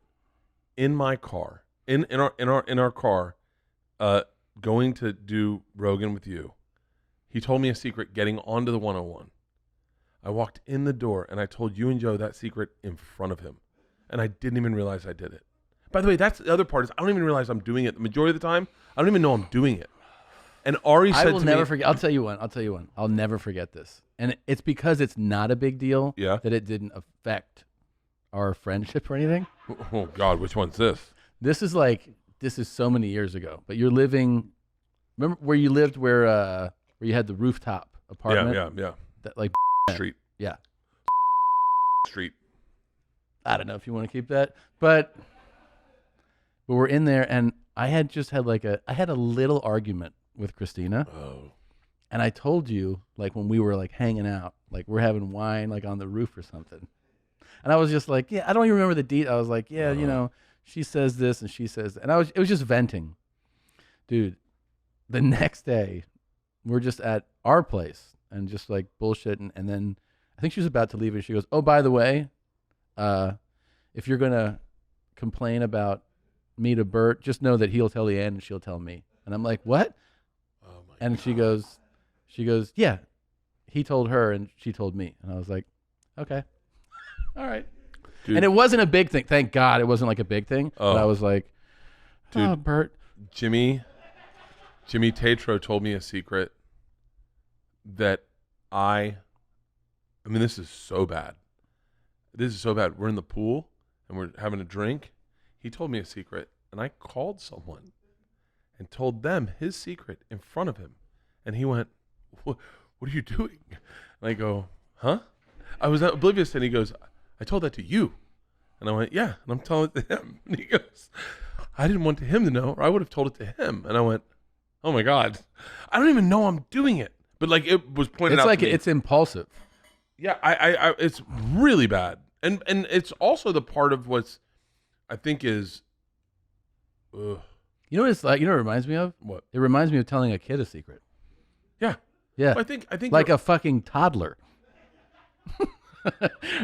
A: in my car, in our car, going to do Rogan with you. He told me a secret getting onto the 101. I walked in the door and I told you and Joe that secret in front of him, and I didn't even realize I did it. By the way, that's the other part, is I don't even realize I'm doing it. The majority of the time, I don't even know I'm doing it. And Ari said to me, I will
C: never forget. I'll tell you one. I'll never forget this. And it's because it's not a big deal that it didn't affect our friendship or anything.
A: Oh God, which one's this?
C: This is so many years ago. But you're living, remember where you lived where you had the rooftop apartment?
A: Yeah.
C: That, like
A: Street.
C: Yeah.
A: Street.
C: I don't know if you want to keep that. But we're in there, and I had a little argument with Christina.
A: Oh.
C: And I told you, like, when we were like hanging out, like we're having wine like on the roof or something. And I was just like, yeah, I don't even remember the detail. I was like, yeah, she says this and she says that. And it was just venting. Dude, the next day, we're just at our place and just like bullshitting. And then I think she was about to leave and she goes, oh, by the way, if you're going to complain about me to Bert, just know that he'll tell Leanne and she'll tell me. And I'm like, what?
A: Oh my
C: and
A: God.
C: she goes, yeah, he told her and she told me. And I was like, okay. All right.
A: Dude.
C: And it wasn't a big thing. Thank God it wasn't like a big thing. But I was like, oh, Bert.
A: Jimmy Tatro told me a secret that I mean, this is so bad. We're in the pool and we're having a drink. He told me a secret, and I called someone and told them his secret in front of him. And he went, what are you doing? And I go, huh? I was oblivious, and he goes, I told that to you. And I went, yeah, and I'm telling it to him. And he goes, I didn't want him to know, or I would have told it to him. And I went, oh my God, I don't even know I'm doing it. But like, it was pointed out to me.
C: It's impulsive.
A: Yeah, I it's really bad. And it's also the part of what's, I think is,
C: You know what it's like? You know what it reminds me of?
A: What?
C: It reminds me of telling a kid a secret.
A: Yeah.
C: Yeah.
A: Well, I think
C: like a fucking toddler.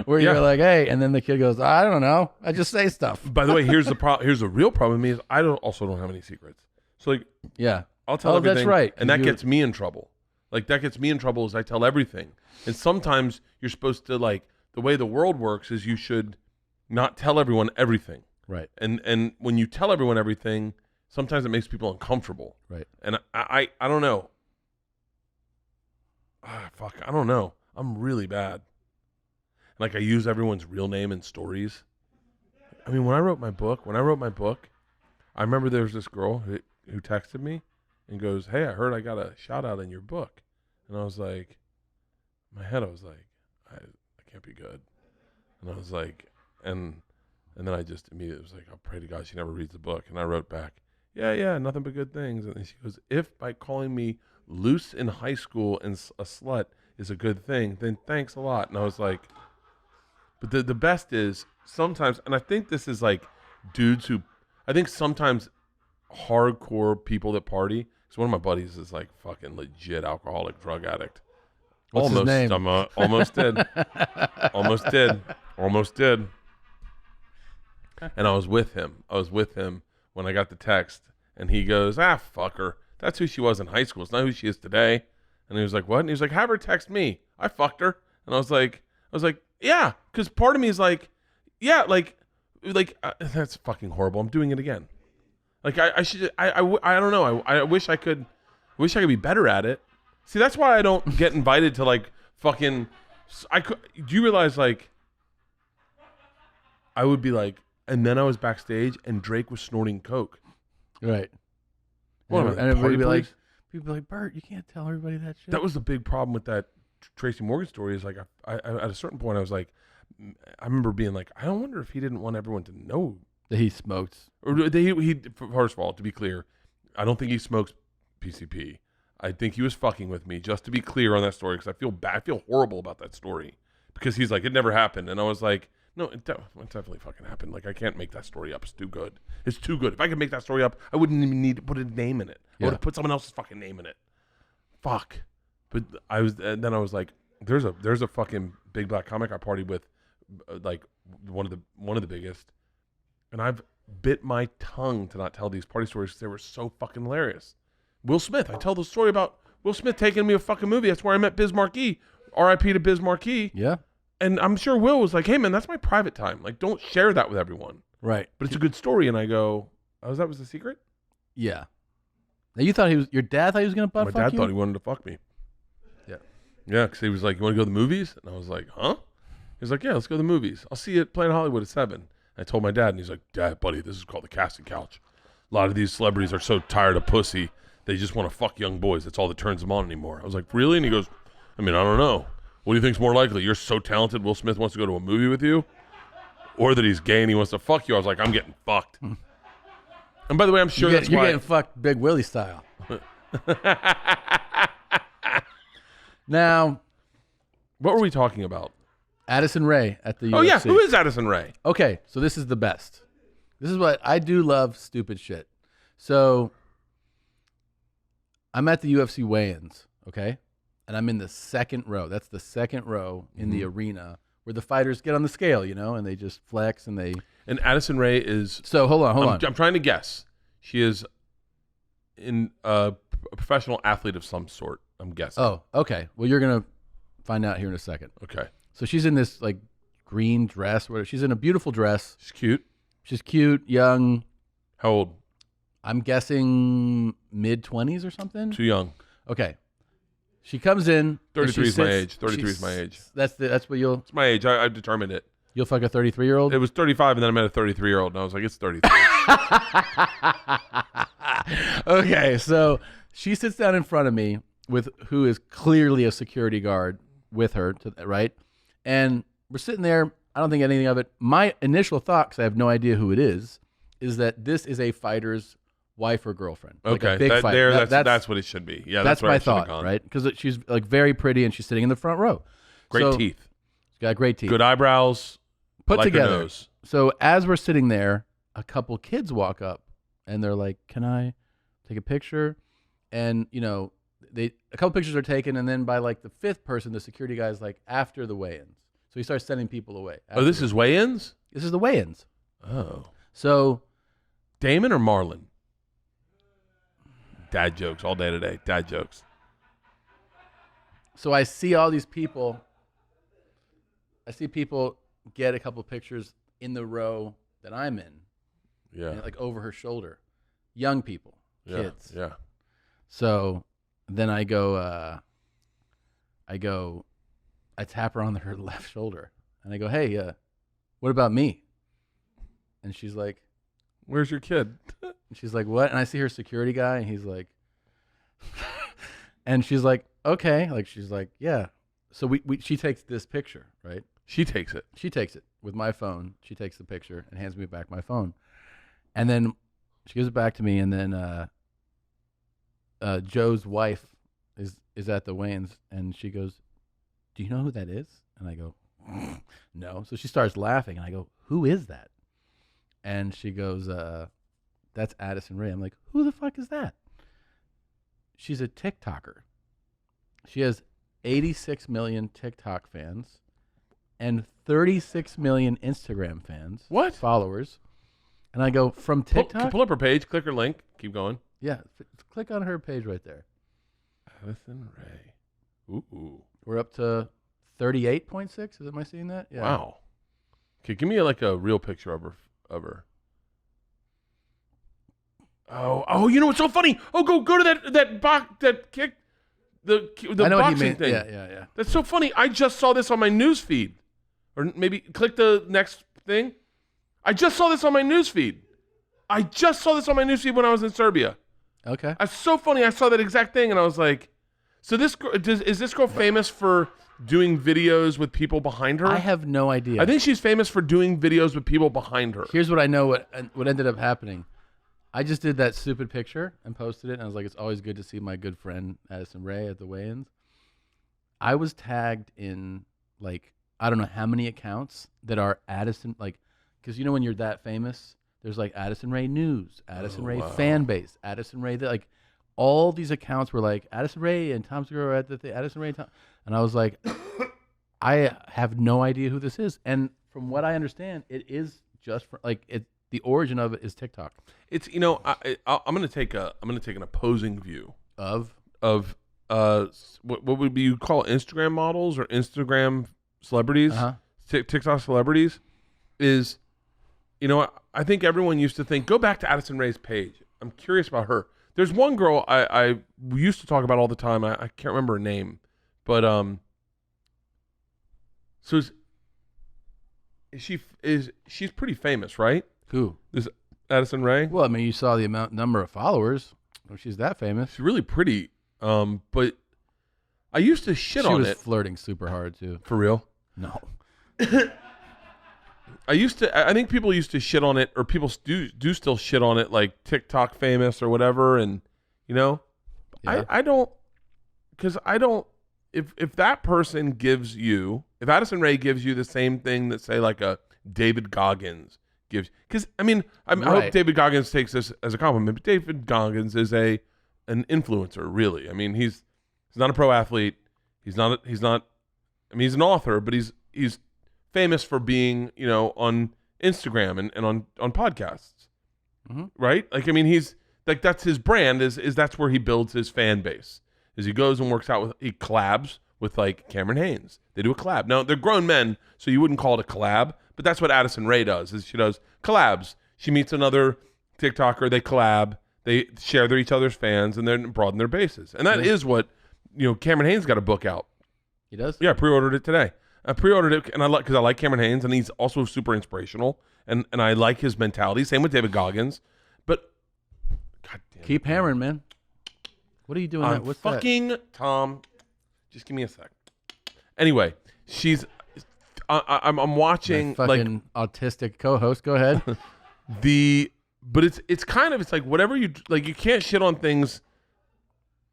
C: Where you're like, hey, and then the kid goes, I don't know. I just say stuff.
A: By the way, here's the problem. Here's the real problem with me is I don't have any secrets. So like,
C: yeah,
A: I'll tell everything.
C: That's right.
A: And that gets me in trouble. Like that gets me in trouble is I tell everything. And sometimes you're supposed to like the way the world works is you should not tell everyone everything.
C: Right.
A: And when you tell everyone everything, sometimes it makes people uncomfortable.
C: Right.
A: And I don't know. Fuck, I don't know. I'm really bad. Like I use everyone's real name in stories. I mean, when I wrote my book, I remember there was this girl who texted me and goes, "Hey, I heard I got a shout out in your book." And I was like, in my head, I was like, I can't be good. And I was like, and then I just immediately was like, I'll pray to God she never reads the book. And I wrote back, yeah, nothing but good things. And then she goes, if by calling me loose in high school and a slut is a good thing, then thanks a lot. And I was like, but the best is sometimes, and I think this is like dudes I think sometimes hardcore people that party, because one of my buddies is like fucking legit alcoholic, drug addict.
C: What's his name?
A: Almost did. Almost did. And I was with him when I got the text, and he goes, fuck her. That's who she was in high school. It's not who she is today. And he was like, what? And he was like, have her text me. I fucked her. And I was like, yeah, because part of me is like, yeah, like that's fucking horrible. I'm doing it again. Like I should. I don't know. I wish I could be better at it. See, that's why I don't get invited to like fucking. Do you realize like I would be like, and then I was backstage and Drake was snorting coke.
C: Right.
A: And
C: everybody be like, people be like, Bert, you can't tell everybody that shit.
A: That was the big problem with that Tracy Morgan story. Is like I at a certain point I was like, I remember being like, I don't wonder if he didn't want everyone to know
C: that he smokes.
A: Or he first of all, to be clear, I don't think he smokes PCP. I think he was fucking with me, just to be clear on that story, because I feel bad. I feel horrible about that story, because he's like, it never happened. And I was like, no, it definitely fucking happened. Like, I can't make that story up. It's too good. It's too good. If I could make that story up, I wouldn't even need to put a name in it. I would have put someone else's fucking name in it. Fuck. But I was like, there's a fucking big black comic I partied with, like one of the biggest, and I've bit my tongue to not tell these party stories because they were so fucking hilarious. Will Smith, I tell the story about Will Smith taking me a fucking movie. That's where I met Biz Markie. R.I.P. to Biz Markie.
C: Yeah.
A: And I'm sure Will was like, hey man, that's my private time. Like, don't share that with everyone.
C: Right.
A: But it's a good story. And I go, oh, that was the secret?
C: Yeah. Now you thought your dad thought he was going to butt fuck you?
A: My dad thought he wanted to fuck me.
C: Yeah.
A: Yeah, because he was like, you want to go to the movies? And I was like, huh? He was like, yeah, let's go to the movies. I'll see you at Planet Hollywood at 7. I told my dad, and he's like, Dad, buddy, this is called the casting couch. A lot of these celebrities are so tired of pussy, they just want to fuck young boys. That's all that turns them on anymore. I was like, really? And he goes, I mean, I don't know. What do you think's more likely? You're so talented, Will Smith wants to go to a movie with you? Or that he's gay and he wants to fuck you? I was like, I'm getting fucked. And by the way, I'm sure
C: you're
A: that's why...
C: You're getting fucked Big Willie style. Now...
A: What were we talking about?
C: Addison Ray at the UFC.
A: Oh, yeah. Who is Addison Ray?
C: Okay, so this is the best. This is what I do love stupid shit. So I'm at the UFC weigh-ins, okay? And I'm in the second row. That's the second row in the arena where the fighters get on the scale, you know, and they just flex and they...
A: And Addison Ray is...
C: So hold on.
A: I'm trying to guess. She is a professional athlete of some sort, I'm guessing.
C: Oh, okay. Well, you're going to find out here in a second.
A: Okay.
C: So she's in this like green dress. She's in a beautiful dress.
A: She's cute.
C: She's cute, young.
A: How old?
C: I'm guessing mid-20s or something.
A: Too young.
C: Okay. She comes in.
A: 33 is my age. 33 is my age.
C: That's what you'll...
A: It's my age. I've determined it.
C: You'll fuck a 33-year-old?
A: It was 35, and then I met a 33-year-old, and I was like, it's 33.
C: Okay, so she sits down in front of me with who is clearly a security guard with her, right? And we're sitting there. I don't think anything of it. My initial thought, because I have no idea who it is that this is a fighter's wife or girlfriend. Like
A: okay,
C: a big fighter.
A: That's what it should be. Yeah,
C: that's
A: where
C: my thought, right? Because she's like very pretty and she's sitting in the front row.
A: Great teeth.
C: She's got great teeth.
A: Good eyebrows.
C: Put
A: like
C: together.
A: her nose.
C: So as we're sitting there, a couple kids walk up and they're like, "Can I take a picture?" And a couple pictures are taken, and then by like the fifth person, the security guy's like, after the weigh-ins. So he starts sending people away.
A: Oh, this is weigh-ins?
C: This is the weigh-ins.
A: Oh.
C: So
A: Damon or Marlon? Dad jokes all day today. Dad jokes.
C: So I see all these people. I see people get a couple pictures in the row that I'm in.
A: Yeah.
C: And, like over her shoulder. Young people.
A: Yeah.
C: Kids.
A: Yeah.
C: So then I tap her on her left shoulder. And I go, "Hey, what about me?" And she's like,
A: "Where's your kid?"
C: And she's like, "What?" And I see her security guy, and he's like, and she's like, "Okay." Like, she's like, "Yeah." So she takes this picture, right?
A: She takes it.
C: She takes it with my phone. She takes the picture and hands me back my phone. And then she gives it back to me, and then Joe's wife is at the weigh-ins, and she goes, "Do you know who that is?" And I go, "No." So she starts laughing, and I go, "Who is that?" And she goes, "That's Addison Ray." I'm like, "Who the fuck is that?" She's a TikToker. She has 86 million TikTok fans and 36 million Instagram fans.
A: What?
C: Followers. And I go, "From TikTok?"
A: Pull up her page, click her link, keep going.
C: Yeah, click on her page right there.
A: Addison Ray. Ooh.
C: We're up to 38.6. Am I seeing that? Yeah.
A: Wow. Okay, give me like a real picture of her. Oh, you know what's so funny? Oh, go to that box, that kick, the
C: I know
A: boxing
C: what you mean.
A: thing.
C: Yeah.
A: That's so funny. I just saw this on my news feed. Or maybe click the next thing. I just saw this on my news feed. when I was in Serbia.
C: Okay.
A: It's so funny. I saw that exact thing, and I was like, so this girl, is this girl famous for doing videos with people behind her?
C: I have no idea.
A: I think she's famous for doing videos with people behind her.
C: Here's what I know what ended up happening. I just did that stupid picture and posted it, and I was like, "It's always good to see my good friend Addison Ray at the weigh-ins." I was tagged in, like, I don't know how many accounts that are Addison, like, because when you're that famous, there's like Addison Ray News, Addison Ray Fan Base, Addison Ray, like, all these accounts were like Addison Ray and Tom Segura at the thing, Addison Ray, and I was like, I have no idea who this is. And from what I understand, it is just for, like, the origin of it is TikTok.
A: It's I'm gonna take an opposing view
C: Of
A: what would be you call Instagram models or Instagram celebrities, TikTok celebrities, is I think everyone used to think, go back to Addison Ray's page. I'm curious about her. There's one girl I used to talk about all the time. I can't remember her name, but so she's pretty famous, right?
C: who?
A: This Addison Ray.
C: Well, I mean, you saw the number of followers. Well, she's that famous.
A: She's really pretty. But I used to shit on it.
C: She was flirting super hard too.
A: For real?
C: No.
A: I think people used to shit on it, or people do still shit on it, like TikTok famous or whatever. And
C: Yeah.
A: I don't, because I don't. If that person if Addison Ray gives you the same thing that, say, like a David Goggins gives, because I hope David Goggins takes this as a compliment. But David Goggins is an influencer, really. I mean, he's not a pro athlete. He's not. I mean, he's an author, but he's famous for being, on Instagram and on podcasts, right? Like, I mean, he's like, that's his brand. Is that's where he builds his fan base. Is he goes and works out he collabs with, like, Cameron Hanes. They do a collab. Now, they're grown men, so you wouldn't call it a collab, but that's what Addison Ray does. Is she does collabs. She meets another TikToker, they collab, they share each other's fans, and then broaden their bases. And that is what, Cameron Hanes got a book out.
C: He does?
A: Yeah, I pre-ordered it today. I pre-ordered it and because I like Cameron Hanes, and he's also super inspirational, and I like his mentality. Same with David Goggins. But God damn,
C: Keep hammering, man. What are you doing? What's
A: fucking that? Tom, just give me a sec. Anyway, I'm watching,
C: my fucking autistic co-host. Go ahead.
A: But it's like whatever you like. You can't shit on things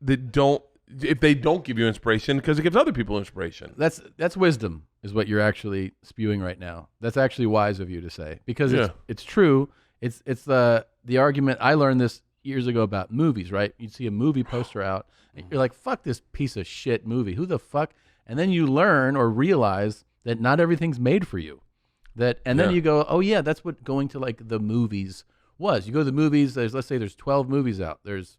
A: that don't, if they don't give you inspiration, because it gives other people inspiration.
C: That's wisdom, is what you're actually spewing right now. That's actually wise of you to say, because it's true. It's the argument. I learned this years ago about movies, right? You'd see a movie poster out, and you're like, fuck this piece of shit movie. Who the fuck? And then you learn or realize that not everything's made for you. And then you go, oh yeah, that's what going to like the movies was. You go to the movies, let's say there's 12 movies out. There's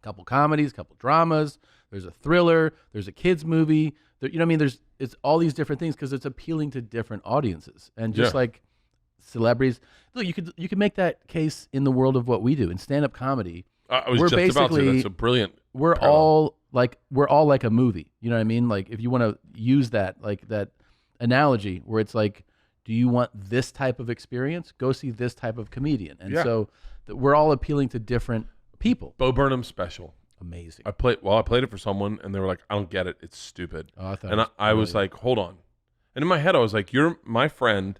C: a couple comedies, a couple dramas, there's a thriller, there's a kids movie. You know what I mean? It's all these different things because it's appealing to different audiences. And just like celebrities, look, you could make that case in the world of what we do in stand-up comedy.
A: I was just about to. That's a brilliant.
C: We're all like a movie. You know what I mean? Like if you want to use that analogy where it's like, do you want this type of experience? Go see this type of comedian. And so we're all appealing to different people.
A: Bo Burnham's special.
C: Amazing.
A: I played it for someone and they were like, I don't get it. It's stupid.
C: Oh, I thought
A: and I was like, hold on. And in my head, I was like, you're my friend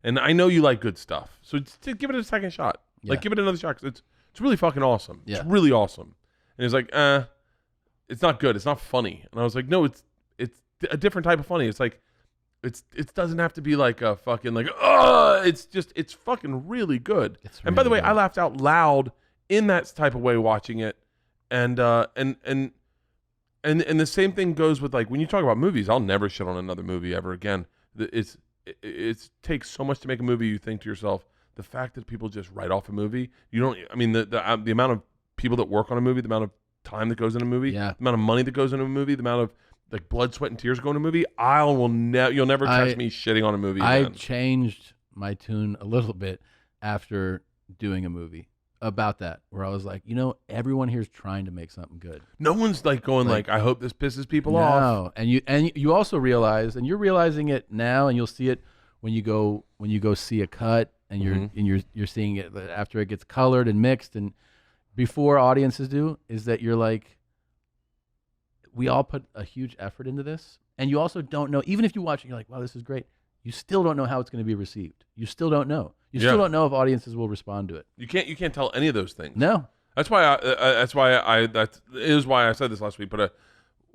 A: and I know you like good stuff. So just give it a second shot.
C: Yeah.
A: Like give it another shot. 'Cause it's really fucking awesome.
C: Yeah.
A: It's really awesome. And he's like, it's not good. It's not funny. And I was like, no, it's a different type of funny. It's like, it doesn't have to be like a fucking like, it's fucking really good. And by the way, I laughed out loud in that type of way watching it. And the same thing goes with like, when you talk about movies, I'll never shit on another movie ever again. It takes so much to make a movie. You think to yourself, the fact that people just write off a movie, the amount of people that work on a movie, the amount of time that goes in a movie, the amount of money that goes into a movie, the amount of like blood, sweat, and tears go in a movie. You'll never catch me shitting on a movie again.
C: I changed my tune a little bit after doing a movie about that, where I was like, everyone here is trying to make something good.
A: No one's like going like, I hope this pisses people off.
C: No, and you also realize, and you're realizing it now, and you'll see it when you go see a cut, and you're seeing it after it gets colored and mixed, and before audiences do, is that you're like, we all put a huge effort into this, and you also don't know, even if you watch it, you're like, wow, this is great. You still don't know how it's going to be received. You still don't know. You still don't know if audiences will respond to it.
A: You can't tell any of those things.
C: No.
A: That's why I said this last week, but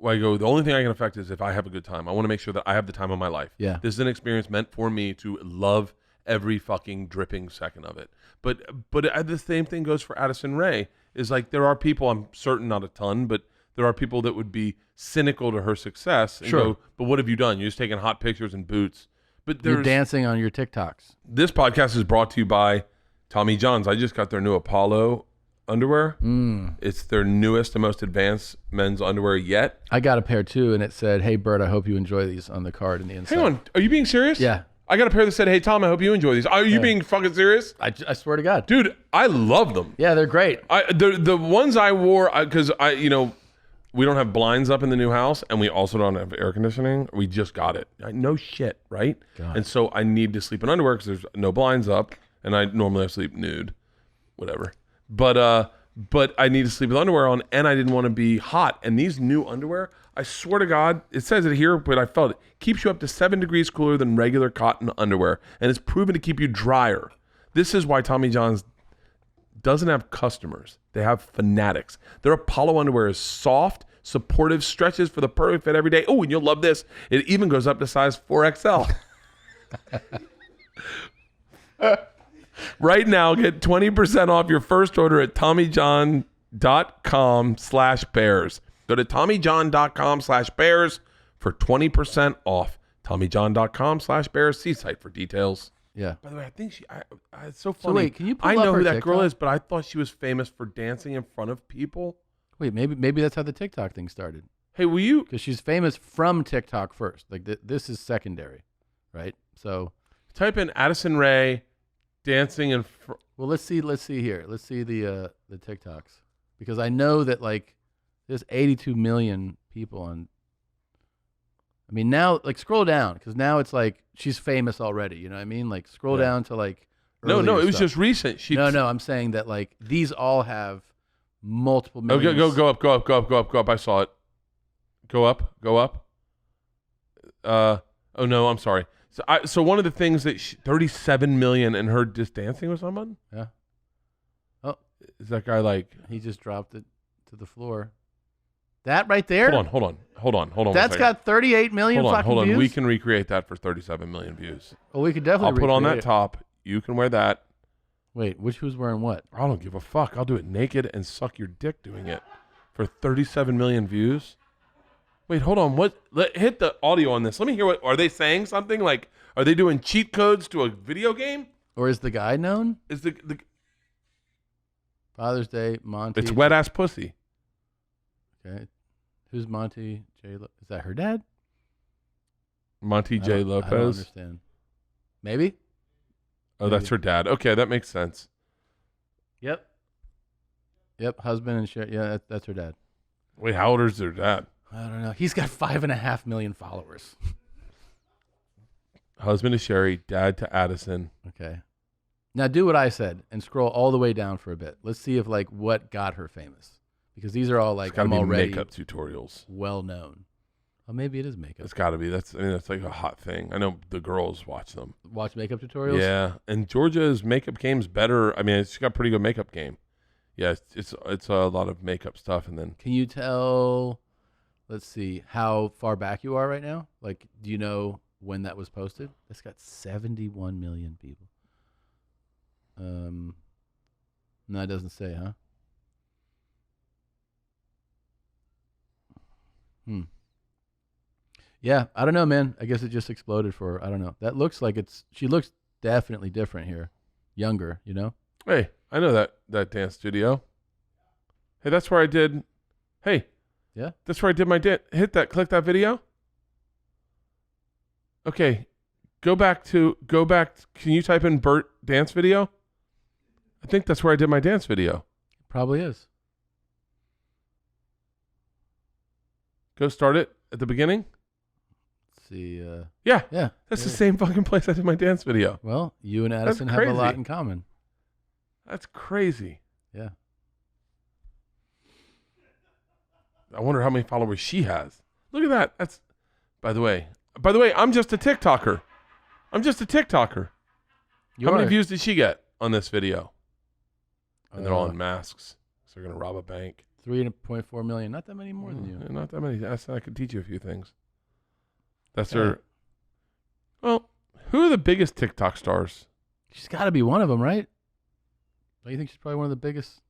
A: I go, the only thing I can affect is if I have a good time. I want to make sure that I have the time of my life.
C: Yeah.
A: This is an experience meant for me to love every fucking dripping second of it. But the same thing goes for Addison Ray. Is like, there are people, I'm certain not a ton, but there are people that would be cynical to her success and go, but what have you done? You're just taking hot pictures in boots. But
C: you're dancing on your TikToks.
A: This podcast is brought to you by Tommy John's. I just got their new Apollo underwear. It's their newest and most advanced men's underwear yet. I
C: got a pair too, and it said, "Hey Bert, I hope you enjoy these" on the card in the inside.
A: Hang on, are you being serious?
C: Yeah.
A: I got a pair that said, "Hey Tom, I hope you enjoy these." Are you being fucking serious?
C: I swear to God,
A: dude, I love them.
C: Yeah, they're great.
A: The ones I wore, because we don't have blinds up in the new house, and we also don't have air conditioning. We just got it. No shit, right? God. And so I need to sleep in underwear because there's no blinds up, and I normally sleep nude, whatever. But I need to sleep with underwear on, and I didn't want to be hot. And these new underwear, I swear to God, it says it here, but I felt it, keeps you up to 7 degrees cooler than regular cotton underwear, and it's proven to keep you drier. This is why Tommy John's doesn't have customers. They have fanatics. Their Apollo underwear is soft, supportive, stretches for the perfect fit every day. Oh, and you'll love this. It even goes up to size 4XL. Right now, get 20% off your first order at TommyJohn.com/bears. Go to TommyJohn.com/bears for 20% off. TommyJohn.com/bears. See site for details.
C: Yeah.
A: By the way, I think it's so funny.
C: So wait, can you pull
A: I
C: up
A: know
C: her
A: who that
C: TikTok?
A: girl is, but I thought she was famous for dancing in front of people.
C: Wait, maybe that's how the TikTok thing started.
A: Hey, will you?
C: Because she's famous from TikTok first. Like this is secondary, right? So
A: type in Addison Ray dancing in front.
C: Well, let's see here. Let's see the TikToks, because I know that like there's 82 million people on. I mean, now, like, scroll down, because now it's like she's famous already. You know what I mean? Like, scroll down to like.
A: No, it was
C: stuff.
A: just recent.
C: No, I'm saying that like these all have multiple millions.
A: Go up. I saw it. Go up. Oh no, I'm sorry. So one of the things that 37 million and her just dancing with someone.
C: Yeah. Oh,
A: is that guy like?
C: He just dropped it to the floor. That right there.
A: Hold on.
C: That's got 38 million fucking views.
A: We can recreate that for 37 million views.
C: Well, we could definitely.
A: I'll put on that top. You can wear that.
C: Wait, who's wearing what?
A: I don't give a fuck. I'll do it naked and suck your dick doing it for 37 million views. Wait, hold on. Hit the audio on this. Let me hear what. Are they saying something like? Are they doing cheat codes to a video game?
C: Or is the guy known?
A: Is the
C: Father's Day, Monty.
A: It's wet ass pussy.
C: Okay. Who's Monty J? Is that her dad?
A: Monty J. Lopez.
C: I don't understand. Maybe.
A: Oh, that's her dad. Okay, that makes sense.
C: Yep. Husband and share. Yeah, that's her dad.
A: Wait, how old is their dad?
C: I don't know. He's got 5.5 million followers.
A: Husband to Sherry, dad to Addison.
C: Okay. Now do what I said and scroll all the way down for a bit. Let's see if like what got her famous, because these are all like I'm already
A: makeup tutorials.
C: Well known. Oh, maybe it is makeup.
A: It's got to be. That's like a hot thing. I know the girls watch them.
C: Watch makeup tutorials.
A: Yeah, and Georgia's makeup game's better. I mean, she's got pretty good makeup game. Yeah, it's a lot of makeup stuff, and then.
C: Can you tell? Let's see how far back you are right now. Like, do you know when that was posted? That's got 71 million people. No, it doesn't say, huh? Yeah, I don't know, man. I guess it just exploded for her. I don't know. That looks like she looks definitely different here. Younger, you know?
A: Hey, I know that dance studio. Hey, that's where I did. Hey.
C: Yeah?
A: That's where I did my dance. Click that video. Okay. Go back. Can you type in Bert dance video? I think that's where I did my dance video.
C: Probably is.
A: Go start it at the beginning.
C: Let's see.
A: Yeah.
C: Yeah.
A: That's the same fucking place I did my dance video.
C: Well, you and Addison have a lot in common.
A: That's crazy.
C: Yeah.
A: I wonder how many followers she has. Look at that. That's by the way, I'm just a TikToker. How many views did she get on this video? And they're all in masks. So they're going to rob a bank.
C: 3.4 million. Not that many more than you.
A: Not that many. I could teach you a few things. That's her. Well, who are the biggest TikTok stars?
C: She's got to be one of them, right? Don't you think she's probably one of the biggest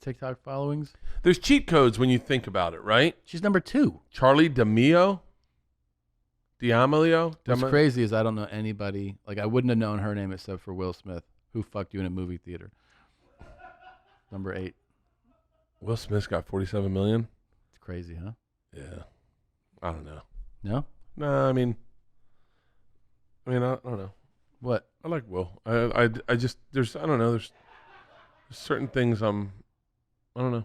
C: TikTok followings?
A: There's cheat codes when you think about it, right?
C: She's number 2.
A: Charlie D'Amelio.
C: What's crazy is I don't know anybody. Like, I wouldn't have known her name except for Will Smith, who fucked you in a movie theater. Number 8.
A: Will Smith's got 47 million.
C: It's crazy, huh?
A: Yeah. I don't know.
C: No?
A: No, I mean, I don't know.
C: What?
A: I like Will. I just there's I don't know. There's certain things I don't know.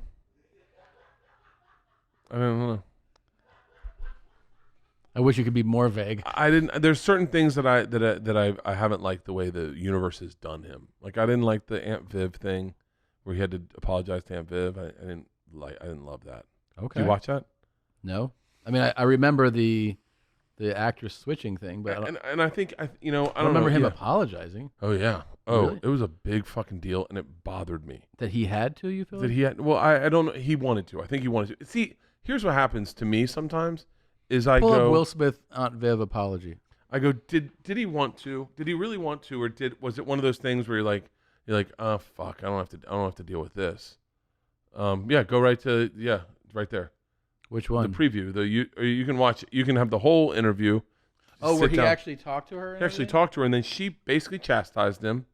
A: I don't know.
C: I wish you could be more vague.
A: There's certain things that I haven't liked the way the universe has done him. Like I didn't like the Aunt Viv thing, where he had to apologize to Aunt Viv. I didn't love that.
C: Okay.
A: Did you watch that?
C: No. I mean, I remember the actress switching thing, but
A: I think I don't
C: remember
A: know.
C: him apologizing.
A: Oh yeah. Oh,
C: Really?
A: It was a big fucking deal, and it bothered me.
C: That he had to. You feel
A: That
C: like?
A: he had. Well, I don't know. He wanted to. I think he wanted to. See, here's what happens to me sometimes. Is I
C: Pull
A: go.
C: up Will Smith Aunt Viv apology.
A: I go. Did he want to? Did he really want to, or was it one of those things where you're like, oh fuck, I don't have to deal with this. Yeah, go right there.
C: Which one?
A: The preview. You can watch. You can have the whole interview.
C: Oh, where he
A: down.
C: actually talked to her?
A: He actually talked to her, and then she basically chastised him.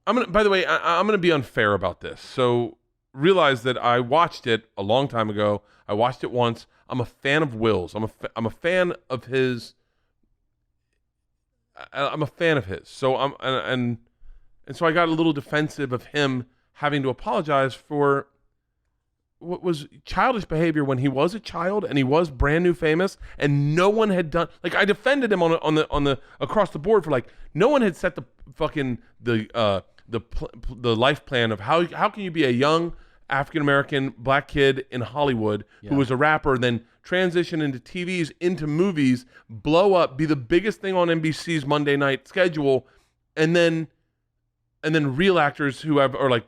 A: By the way, I'm gonna be unfair about this. So realize that I watched it a long time ago. I watched it once. I'm a fan of Will's. I'm a fan of his. I'm a fan of his. So and so I got a little defensive of him having to apologize for what was childish behavior when he was a child and he was brand new famous and no one had done. Like I defended him on the across the board for like no one had set the fucking the life plan of how can you be a young African-American black kid in Hollywood who was a rapper, then transition into TVs, into movies, blow up, be the biggest thing on NBC's Monday night schedule, and then real actors who are like,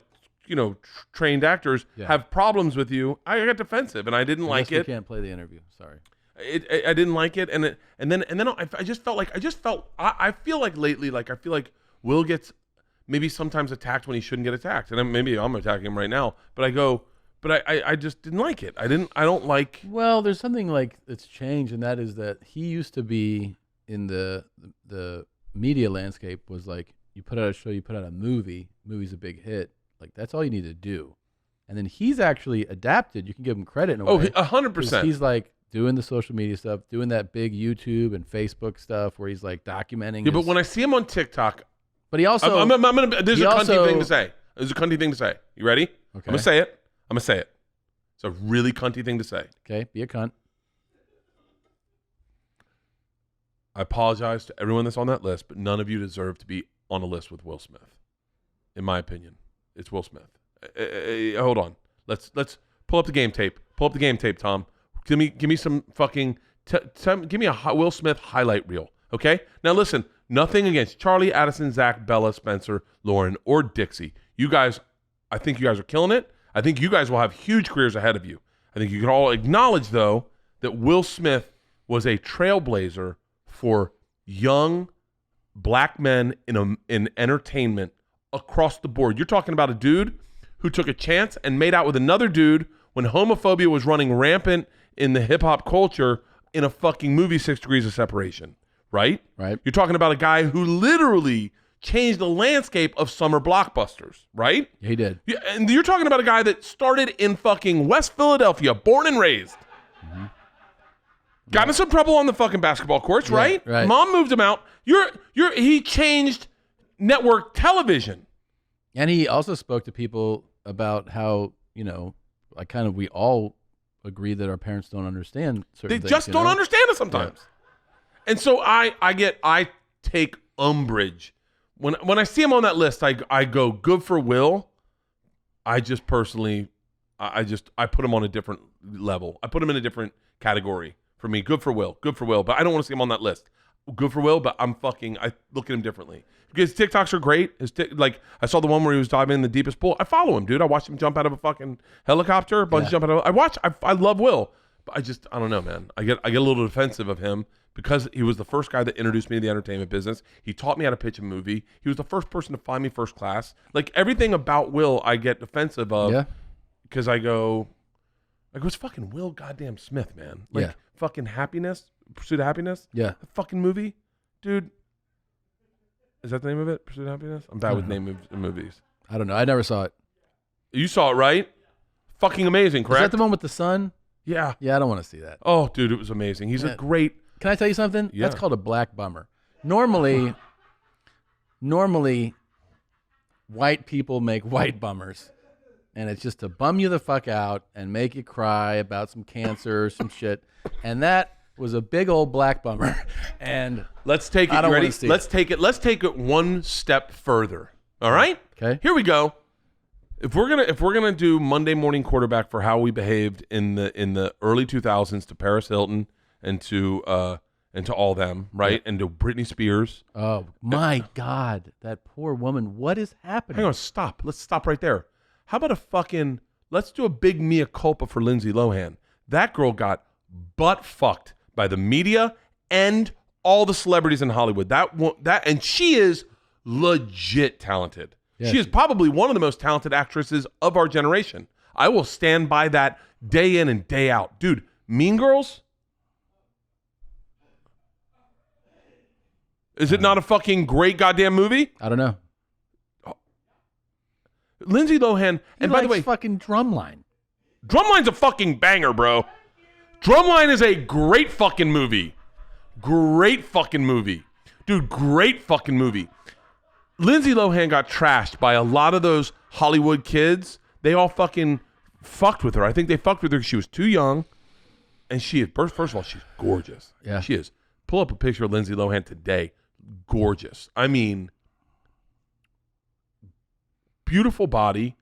A: trained actors have problems with you. I got defensive and I didn't like it.
C: We can't play the interview. Sorry.
A: I didn't like it, and then I just felt like I feel like lately, like I feel like Will gets maybe sometimes attacked when he shouldn't get attacked. And maybe I'm attacking him right now, but I go, but I just didn't like it. I don't like.
C: Well, there's something like that's changed, and that is that he used to be in the media landscape was like, you put out a show, you put out a movie's a big hit. Like, that's all you need to do. And then he's actually adapted. You can give him credit in a way.
A: 100%.
C: He's like doing the social media stuff, doing that big YouTube and Facebook stuff where he's like documenting.
A: Yeah, but when I see him on TikTok,
C: but he also,
A: I'm gonna. There's a cunty thing to say. There's a cunty thing to say. You ready?
C: Okay.
A: I'm gonna say it. It's a really cunty thing to say.
C: Okay, be a cunt.
A: I apologize to everyone that's on that list, but none of you deserve to be on a list with Will Smith. In my opinion, it's Will Smith. Hold on. Let's pull up the game tape. Pull up the game tape, Tom. Give me some fucking. Give me a Will Smith highlight reel. Okay. Now listen. Nothing against Charlie, Addison, Zach, Bella, Spencer, Lauren, or Dixie. You guys, I think you guys are killing it. I think you guys will have huge careers ahead of you. I think you can all acknowledge, though, that Will Smith was a trailblazer for young black men in entertainment across the board. You're talking about a dude who took a chance and made out with another dude when homophobia was running rampant in the hip-hop culture in a fucking movie 6 Degrees of Separation, right?
C: Right.
A: You're talking about a guy who literally changed the landscape of summer blockbusters, right?
C: Yeah, he did.
A: Yeah, and you're talking about a guy that started in fucking West Philadelphia, born and raised. Mm-hmm. Got in some trouble on the fucking basketball courts, right?
C: Right.
A: Mom moved him out. He changed network television.
C: And he also spoke to people about how, we all agree that our parents don't understand certain
A: They
C: things.
A: just don't understand it sometimes. Yeah. And so I take umbrage. When I see him on that list, I go, good for Will. I just personally, I put him on a different level. I put him in a different category. For me, good for Will. But I don't want to see him on that list. Good for Will, but I look at him differently. Because TikToks are great. I saw the one where he was diving in the deepest pool. I follow him, dude. I watched him jump out of a fucking helicopter, jump out of. I love Will, but I don't know, man. I get a little defensive of him because he was the first guy that introduced me to the entertainment business. He taught me how to pitch a movie. He was the first person to find me first class. Like, everything about Will, I get defensive of. Yeah. Because I go, it's fucking Will goddamn Smith, man. Like, fucking Happiness, Pursuit of Happiness.
C: Yeah.
A: The fucking movie, dude. Is that the name of it? Pursuit of Happiness? I'm bad with name of movies.
C: I don't know. I never saw it.
A: You saw it, right? Fucking amazing, correct?
C: Is that the one with the sun?
A: Yeah.
C: Yeah, I don't want to see that.
A: Oh, dude, it was amazing. He's a great...
C: Can I tell you something?
A: Yeah.
C: That's called a black bummer. Normally, white people make white bummers. And it's just to bum you the fuck out and make you cry about some cancer or some shit. And that was a big old black bummer. And
A: let's take it.
C: I don't
A: you ready?
C: want to see
A: Let's take it. Let's take it one step further. All right?
C: Okay.
A: Here we go. If we're gonna do Monday morning quarterback for how we behaved in the early 2000s to Paris Hilton and to all them, right? And to Britney Spears.
C: Oh my God, that poor woman. What is happening?
A: Hang on, stop. Let's stop right there. How about let's do a big mea culpa for Lindsay Lohan. That girl got butt fucked by the media and all the celebrities in Hollywood. And she is legit talented. Yeah, she is probably one of the most talented actresses of our generation. I will stand by that day in and day out. Dude, Mean Girls? Is it not a fucking great goddamn movie?
C: I don't know.
A: Lindsay Lohan, and by the way,
C: fucking Drumline.
A: Drumline's a fucking banger, bro. Drumline is a great fucking movie. Great fucking movie. Dude, great fucking movie. Lindsay Lohan got trashed by a lot of those Hollywood kids. They all fucking fucked with her. I think they fucked with her because she was too young. And she is, first of all, she's gorgeous.
C: Yeah.
A: She is. Pull up a picture of Lindsay Lohan today. Gorgeous. I mean, beautiful body,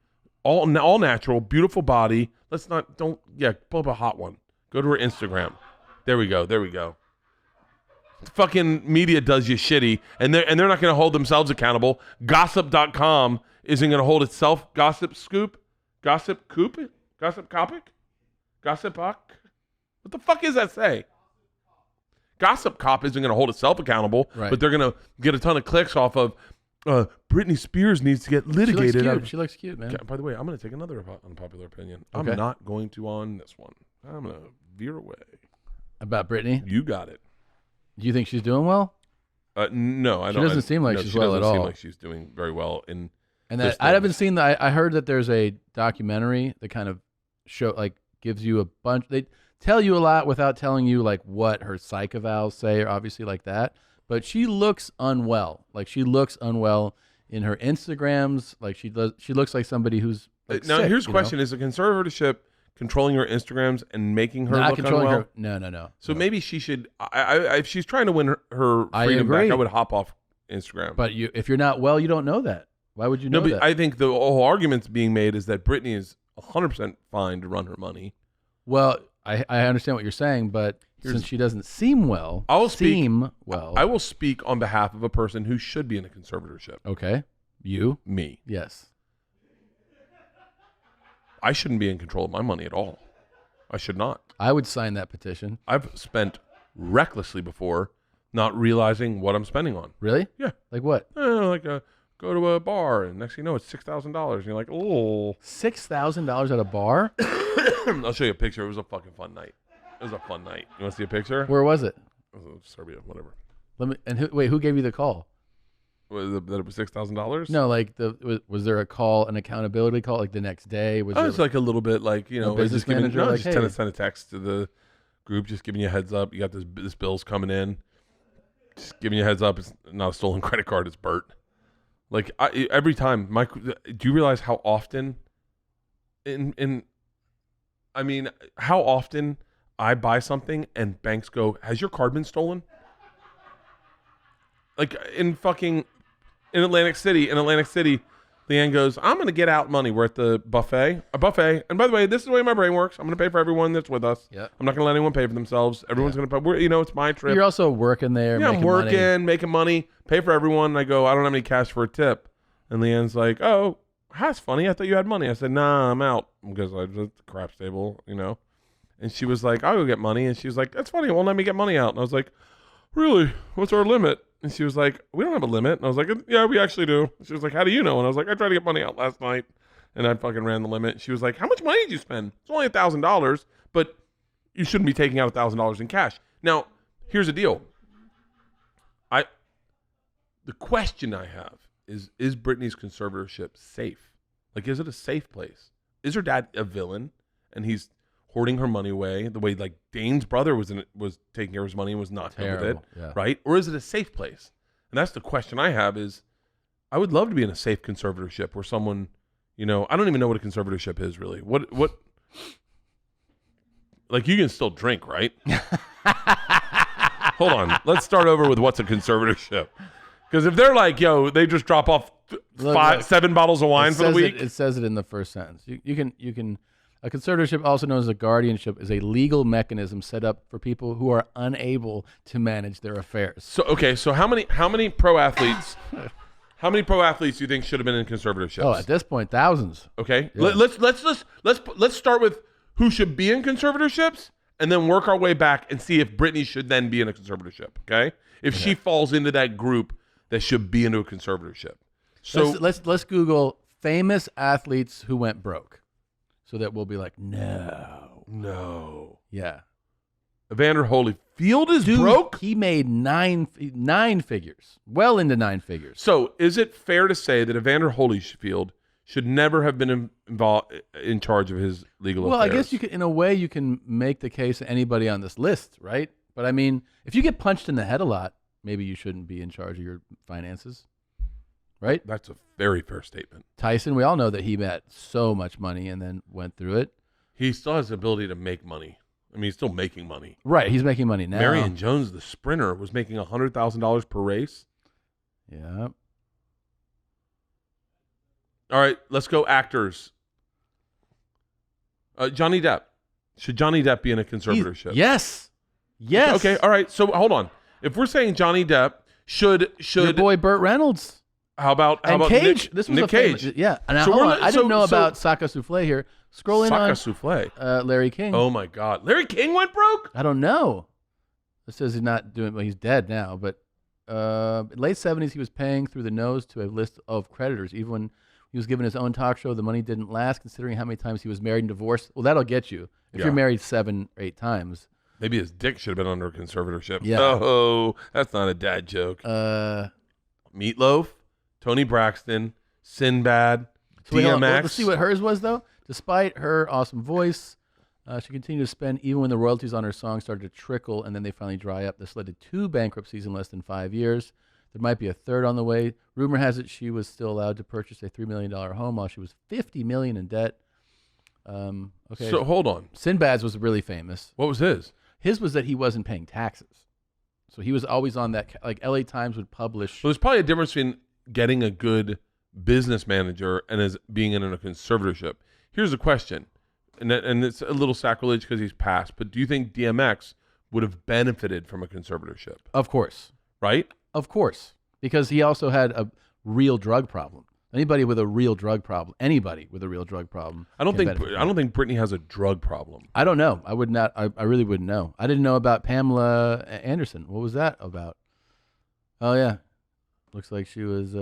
A: all natural, beautiful body. Pull up a hot one. Go to her Instagram. There we go. Fucking media does you shitty, and they're not going to hold themselves accountable. Gossip.com isn't going to hold itself. Gossip Scoop? Gossip Coop? Gossip Copic? Gossip Puck? What the fuck does that say? Gossip Cop isn't going to hold itself accountable,
C: right.
A: But they're going to get a ton of clicks off of Britney Spears needs to get litigated.
C: She looks cute, man.
A: Okay, by the way, I'm going to take another unpopular opinion. I'm
C: Okay.
A: not going to on this one. I'm going to veer away.
C: About Britney?
A: You got it.
C: Do you think she's doing well?
A: No, I don't.
C: She doesn't seem like she's well at all.
A: She doesn't seem like she's doing very well.
C: And that I haven't seen that. I heard that there's a documentary that kind of gives you a bunch. They tell you a lot without telling you like what her psych evals say, or obviously like that. But she looks unwell. Like she looks unwell in her Instagrams. Like she does. She looks like somebody who's like
A: now.
C: sick,
A: Here's the question: is the conservatorship controlling her Instagrams and making her
C: not
A: look
C: controlling
A: unwell?
C: her? No.
A: So maybe she should. If she's trying to win her
C: I
A: freedom back,
C: agree.
A: I would hop off Instagram.
C: But if you're not well, you don't know that. Why would you know
A: but
C: that?
A: I think the whole argument's being made is that Britney is 100% fine to run her money.
C: Well, I understand what you're saying, but since she doesn't seem well,
A: I will speak on behalf of a person who should be in a conservatorship.
C: Okay. You?
A: Me.
C: Yes.
A: I shouldn't be in control of my money at all. I should not.
C: I would sign that petition.
A: I've spent recklessly before, not realizing what I'm spending on.
C: Really?
A: Yeah.
C: Like what?
A: Go to a bar, and next thing you know, it's $6,000. And you're like, oh.
C: $6,000 at a bar?
A: I'll show you a picture. It was a fucking fun night. It was a fun night. You want to see a picture?
C: Where was it?
A: Serbia, whatever.
C: Who gave you the call?
A: That it was $6,000?
C: No, like was there a call, an accountability call, like the next day?
A: It's like a little bit, like
C: business manager, like, hey.
A: Send a text to the group, just giving you a heads up. You got this bill's coming in. Just giving you a heads up. It's not a stolen credit card. It's Bert. Like every time, do you realize how often? How often I buy something and banks go, "Has your card been stolen?" Like in Atlantic City, Leanne goes, "I'm going to get out money. We're at a buffet. And by the way, this is the way my brain works. I'm going to pay for everyone that's with us.
C: Yep.
A: I'm not going to let anyone pay for themselves. Everyone's going to pay. It's my trip.
C: You're also working there.
A: Yeah, I'm working,
C: money.
A: making money, pay for everyone. And I go, I don't have any cash for a tip. And Leanne's like, oh, that's funny. I thought you had money. I said, nah, I'm out because I was at the craps table, And she was like, I'll go get money. And she was like, that's funny. It won't let me get money out. And I was like, really? What's our limit? And she was like, we don't have a limit. And I was like, yeah, we actually do. She was like, how do you know? And I was like, I tried to get money out last night. And I fucking ran the limit. She was like, how much money did you spend? It's only $1,000, but you shouldn't be taking out $1,000 in cash. Now, here's the deal. The question I have is Britney's conservatorship safe? Like, is it a safe place? Is her dad a villain and he's hoarding her money away the way like Dane's brother was taking care of his money and was not good with it, right? Or is it a safe place? And that's the question I have is I would love to be in a safe conservatorship where someone, I don't even know what a conservatorship is really. What like you can still drink, right? Hold on. Let's start over with what's a conservatorship. Because if they're like, yo, they just drop off 7 bottles of wine for the week.
C: It says it in the first sentence. You can. A conservatorship, also known as a guardianship, is a legal mechanism set up for people who are unable to manage their affairs.
A: So how many pro athletes? How many pro athletes do you think should have been in conservatorships?
C: Oh, at this point, thousands.
A: Okay,
C: Yeah.
A: let's start with who should be in conservatorships, and then work our way back and see if Britney should then be in a conservatorship. Okay, if she falls into that group that should be into a conservatorship. So
C: let's Google famous athletes who went broke, so that we'll be like, no, yeah.
A: Evander Holyfield is broke.
C: He made nine figures, well into 9 figures.
A: So is it fair to say that Evander Holyfield should never have been involved in charge of his legal affairs?
C: Well, I guess in a way, you can make the case to anybody on this list, right? But I mean, if you get punched in the head a lot, maybe you shouldn't be in charge of your finances, right?
A: That's a very fair statement.
C: Tyson, we all know that he met so much money and then went through it.
A: He still has the ability to make money. I mean, he's still making money.
C: Right, he's making money now.
A: Marion Jones, the sprinter, was making $100,000 per race.
C: Yeah.
A: All right, let's go actors. Johnny Depp. Should Johnny Depp be in a conservatorship?
C: Yes.
A: Okay, all right. So hold on. If we're saying Johnny Depp should
C: your boy Burt Reynolds.
A: How about
C: Cage?
A: Nick,
C: This was
A: Nick
C: a
A: Cage?
C: Yeah. Now,
A: So
C: hold
A: we're
C: on.
A: not-
C: I didn't know
A: so-
C: about Saka Souffle here. Scrolling
A: Saka
C: on
A: Souffle.
C: Larry King.
A: Oh my God, Larry King went broke.
C: I don't know. It says he's not doing. Well, he's dead now. But late 70s, he was paying through the nose to a list of creditors. Even when he was given his own talk show, the money didn't last, considering how many times he was married and divorced. Well, that'll get you. If you're married 7 or 8 times.
A: Maybe his dick should have been under a conservatorship.
C: Yeah.
A: Oh, that's not a dad joke. Meatloaf, Tony Braxton, Sinbad, DMX.
C: Let's see what hers was, though. Despite her awesome voice, she continued to spend even when the royalties on her song started to trickle, and then they finally dry up. This led to 2 bankruptcies in less than 5 years. There might be a third on the way. Rumor has it she was still allowed to purchase a $3 million home while she was $50 million in debt. Okay.
A: So hold on.
C: Sinbad's was really famous.
A: What was his?
C: His was that he wasn't paying taxes. So he was always on that, like LA Times would publish.
A: Well, there's probably a difference between getting a good business manager and as being in a conservatorship. Here's the question, and it's a little sacrilege because he's passed, but do you think DMX would have benefited from a conservatorship?
C: Of course.
A: Right?
C: Of course. Because he also had a real drug problem. Anybody with a real drug problem, I don't think
A: Britney has a drug problem.
C: I don't know. I would not. I really wouldn't know. I didn't know about Pamela Anderson. What was that about? Oh yeah, looks like she was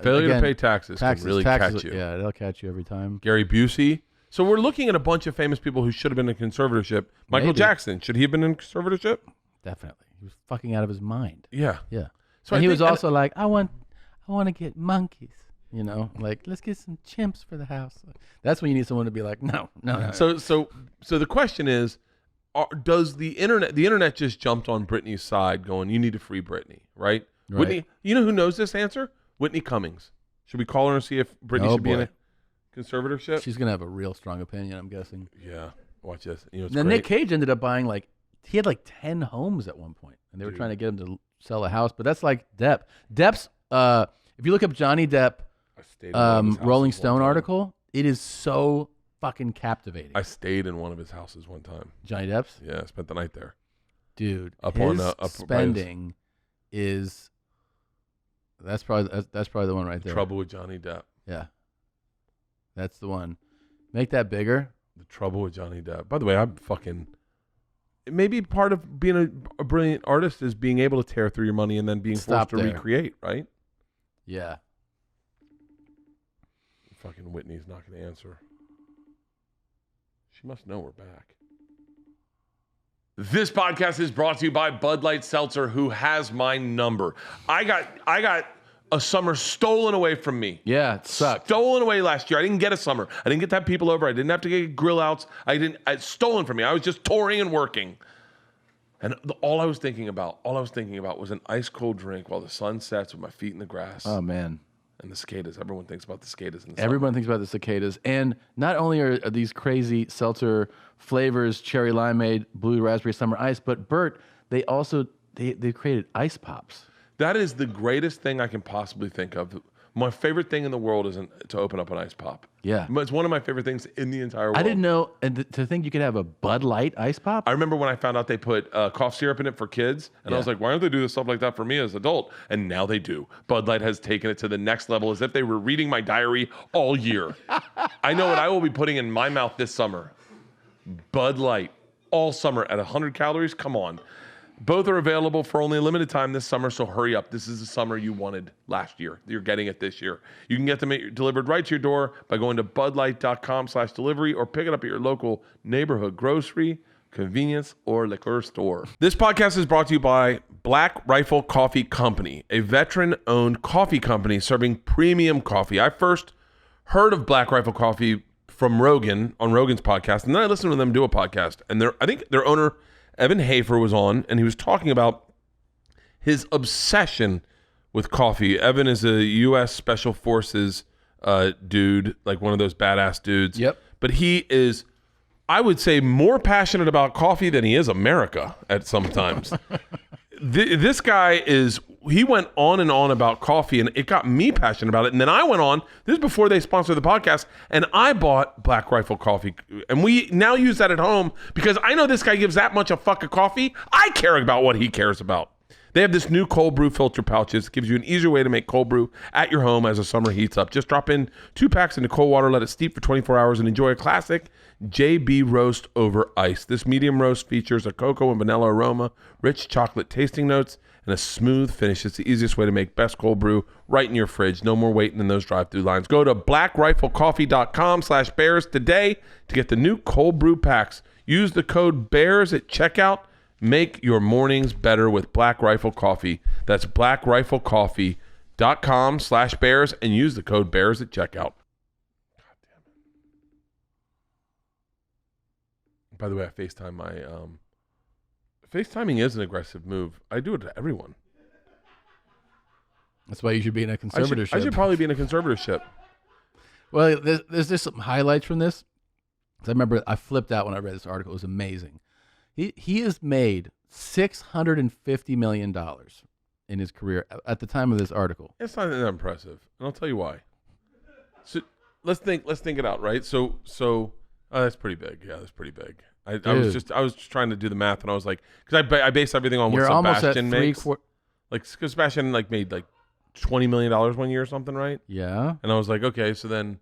A: failure to pay taxes can really catch you.
C: Yeah, they'll catch you every time.
A: Gary Busey. So we're looking at a bunch of famous people who should have been in conservatorship. Michael Jackson, should he have been in conservatorship?
C: Definitely. He was fucking out of his mind.
A: Yeah.
C: Yeah. So he was also like, I want to get monkeys, like let's get some chimps for the house. That's when you need someone to be like, no.
A: So the question is, does the internet just jumped on Britney's side going, you need to free Britney, right? Whitney, you know who knows this answer? Whitney Cummings. Should we call her and see if Britney should be in a conservatorship?
C: She's going to have a real strong opinion, I'm guessing.
A: Yeah. Watch this.
C: Now, Nick Cage ended up buying he had 10 homes at one point, and they were trying to get him to sell a house, but that's like Depp. Depp's, if you look up Johnny Depp Rolling Stone article, it is so fucking captivating.
A: I stayed in one of his houses one time.
C: Johnny Depp's?
A: Yeah, I spent the night there.
C: Dude, spending is that's probably the one right there.
A: Trouble with Johnny Depp.
C: Yeah. That's the one. Make that bigger.
A: The Trouble with Johnny Depp. By the way, maybe part of being a brilliant artist is being able to tear through your money and then being forced to recreate, right?
C: Yeah.
A: Fucking Whitney's not going to answer. She must know we're back. This podcast is brought to you by Bud Light Seltzer, who has my number. I got a summer stolen away from me.
C: Yeah, it sucked.
A: Stolen away last year. I didn't get a summer. I didn't get to have people over. I didn't have to get grill outs. It's stolen from me. I was just touring and working. And all I was thinking about was an ice cold drink while the sun sets with my feet in the grass.
C: Oh man.
A: And the cicadas. Everyone thinks about the cicadas in the
C: Everyone thinks about the cicadas. And not only are these crazy seltzer flavors, cherry limeade, blue raspberry summer ice, but Bert, they also they created ice pops.
A: That is the greatest thing I can possibly think of. My favorite thing in the world is to open up an ice pop.
C: Yeah.
A: It's one of my favorite things in the entire world.
C: I didn't know, and to think you could have a Bud Light ice pop?
A: I remember when I found out they put cough syrup in it for kids, and I was like, why don't they do stuff like that for me as an adult? And now they do. Bud Light has taken it to the next level as if they were reading my diary all year. I know what I will be putting in my mouth this summer. Bud Light, all summer at 100 calories. Come on. Both are available for only a limited time this summer, so hurry up. This is the summer you wanted last year. You're getting it this year. You can get them delivered right to your door by going to budlight.com/delivery or pick it up at your local neighborhood grocery, convenience, or liquor store. This podcast is brought to you by Black Rifle Coffee Company, a veteran-owned coffee company serving premium coffee. I first heard of Black Rifle Coffee from Rogan on Rogan's podcast, and then I listened to them do a podcast, and I think their owner, Evan Hafer, was on, and he was talking about his obsession with coffee. Evan is a U.S. Special Forces dude, like one of those badass dudes.
C: Yep.
A: But he is, I would say, more passionate about coffee than he is America at sometimes. This guy he went on and on about coffee, and it got me passionate about it. And then I went on, this is before they sponsored the podcast, and I bought Black Rifle Coffee. And we now use that at home because I know this guy gives that much a fuck of coffee. I care about what he cares about. They have this new cold brew filter pouches. It gives you an easier way to make cold brew at your home as the summer heats up. Just drop in 2 packs into cold water, let it steep for 24 hours, and enjoy a classic JB Roast over Ice. This medium roast features a cocoa and vanilla aroma, rich chocolate tasting notes, and a smooth finish. It's the easiest way to make best cold brew right in your fridge. No more waiting in those drive-through lines. Go to blackriflecoffee.com/bears today to get the new cold brew packs. Use the code BEARS at checkout. Make your mornings better with Black Rifle Coffee. That's blackriflecoffee.com/bears and use the code BEARS at checkout. God damn it. By the way, I FaceTime my FaceTiming is an aggressive move. I do it to everyone.
C: That's why you should be in a conservatorship.
A: I should probably be in a conservatorship.
C: Well, there's just some highlights from this. 'Cause I remember I flipped out when I read this article. It was amazing. He has made $650 million in his career at the time of this article.
A: It's not that impressive, and I'll tell you why. So let's think it out, right? So that's pretty big. Yeah, that's pretty big. I was just trying to do the math, and I was like, because I base everything on what
C: You're
A: Sebastian makes.
C: almost
A: Like, because Sebastian made like $20 million one year or something, right?
C: Yeah.
A: And I was like, okay, so then,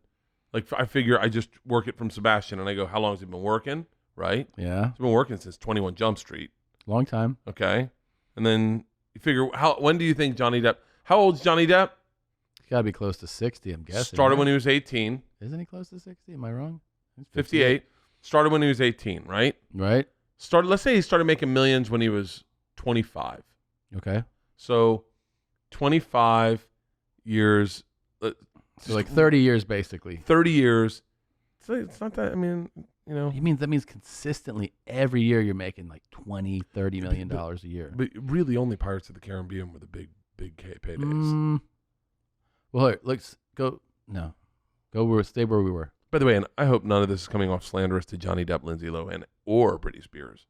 A: like, I figure I just work it from Sebastian, and I go, how long has he been working? Right?
C: Yeah.
A: He's been working since 21 Jump Street.
C: Long time.
A: Okay. And then you figure, when do you think Johnny Depp? How old's Johnny Depp?
C: He's got to be close to 60, I'm guessing.
A: Started when he was 18.
C: Isn't he close to 60? Am I wrong? He's
A: 58. Started when he was 18, right?
C: Right.
A: Let's say he started making millions when he was 25.
C: Okay.
A: So 25 years.
C: So like 30 years, basically.
A: 30 years. It's not that, I mean, you know.
C: That means consistently every year you're making like $20, $30 million a year.
A: But really only Pirates of the Caribbean were the big paydays.
C: Well, let's go. No. Stay where we were.
A: By the way, and I hope none of this is coming off slanderous to Johnny Depp, Lindsay Lohan, or Britney Spears.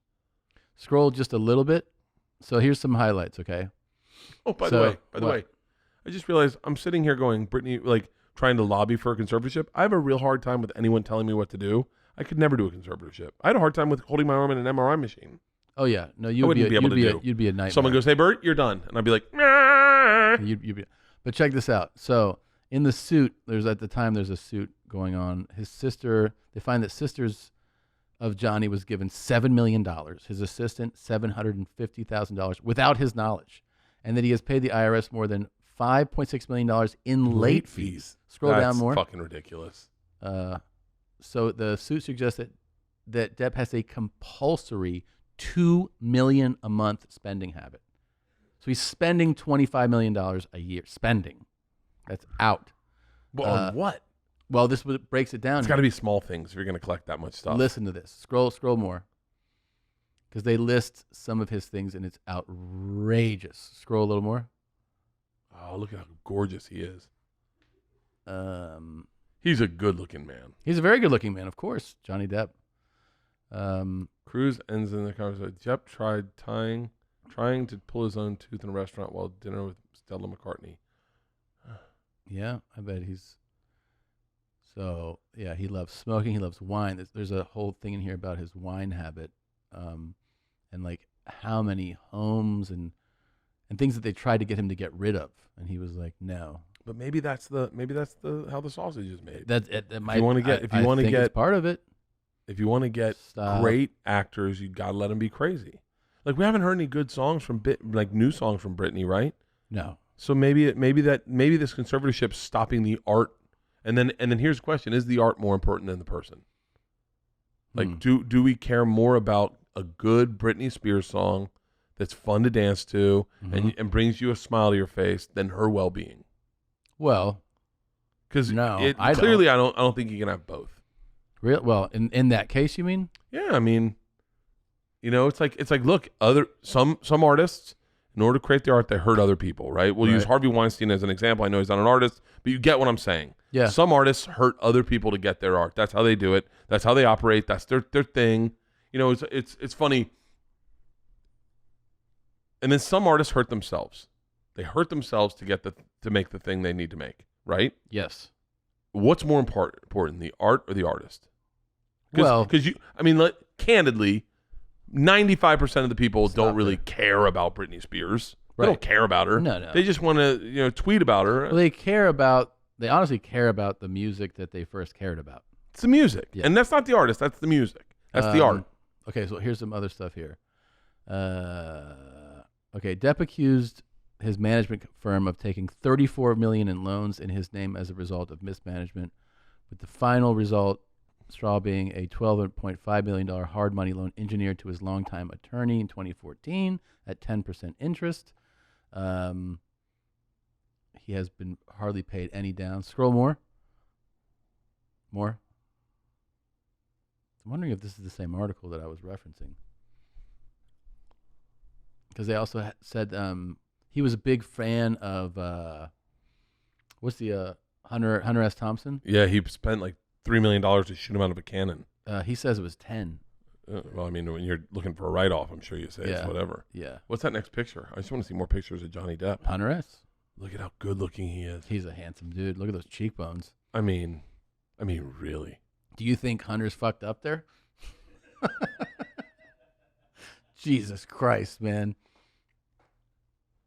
C: Scroll just a little bit. So here's some highlights, okay?
A: Oh, by the way, I just realized I'm sitting here going, Britney, like, trying to lobby for a conservatorship. I have a real hard time with anyone telling me what to do. I could never do a conservatorship. I had a hard time with holding my arm in an MRI machine.
C: Oh, yeah. No, you'd be a nightmare.
A: Someone goes, hey, Bert, you're done. And I'd be like, nah.
C: But check this out. So in the suit, there's a suit going on. They find that sisters of Johnny was given $7 million. His assistant, $750,000 without his knowledge. And that he has paid the IRS more than $5.6 million in late fees. Scroll down more.
A: That's fucking ridiculous.
C: So the suit suggests that Depp has a compulsory $2 million a month spending habit. So he's spending $25 million a year. Spending. That's out.
A: Well, on what?
C: Well, this breaks it down.
A: It's got to be small things if you're going to collect that much stuff.
C: Listen to this. Scroll more. Because they list some of his things, and it's outrageous. Scroll a little more.
A: Oh, look at how gorgeous he is. He's a good-looking man.
C: He's a very good-looking man, of course. Johnny Depp.
A: Cruise ends in the conversation. Depp trying to pull his own tooth in a restaurant while at dinner with Stella McCartney.
C: Yeah, I bet he's... So, yeah, he loves smoking. He loves wine. There's a whole thing in here about his wine habit, and like how many homes and things that they tried to get him to get rid of, and he was like, no.
A: But maybe that's how the sausage is made.
C: That might.
A: If you want to get
C: part of it.
A: If you want to get great actors, you gotta let them be crazy. Like, we haven't heard any good songs from new songs from Britney, right?
C: No.
A: So maybe this conservatorship's stopping the art. And then here's the question: is the art more important than the person? Like, do we care more about a good Britney Spears song that's fun to dance to and brings you a smile to your face than her well-being?
C: Well,
A: because I don't think you can have both.
C: Real well, in that case, you mean?
A: Yeah, I mean, it's like look, some artists, in order to create the art, they hurt other people, right? We'll use Harvey Weinstein as an example. I know he's not an artist, but you get what I'm saying.
C: Yeah.
A: Some artists hurt other people to get their art. That's how they do it. That's how they operate. That's their thing. It's funny. And then some artists hurt themselves. They hurt themselves to make the thing they need to make, right?
C: Yes.
A: What's more important, the art or the artist?
C: Because
A: candidly, 95% of the people don't really care about Britney Spears. They don't care about her.
C: No.
A: They just want to, tweet about her.
C: Well, they honestly care about the music that they first cared about.
A: It's the music.
C: Yeah.
A: And that's not the artist. That's the music. That's the art.
C: Okay, so here's some other stuff here. Okay, Depp accused his management firm of taking $34 million in loans in his name as a result of mismanagement, with the final result straw being a $12.5 million hard money loan engineered to his longtime attorney in 2014 at 10% interest. He has been hardly paid any down. Scroll more. More. I'm wondering if this is the same article that I was referencing. Because they also said he was a big fan of what's the Hunter S. Thompson?
A: Yeah, he spent like $3 million to shoot him out of a cannon.
C: He says it was 10.
A: Well, I mean, when you're looking for a write-off, I'm sure you say it's whatever.
C: Yeah.
A: What's that next picture? I just want to see more pictures of Johnny Depp.
C: Hunter S.
A: Look at how good-looking he is.
C: He's a handsome dude. Look at those cheekbones.
A: I mean, really.
C: Do you think Hunter's fucked up there? Jesus Christ, man.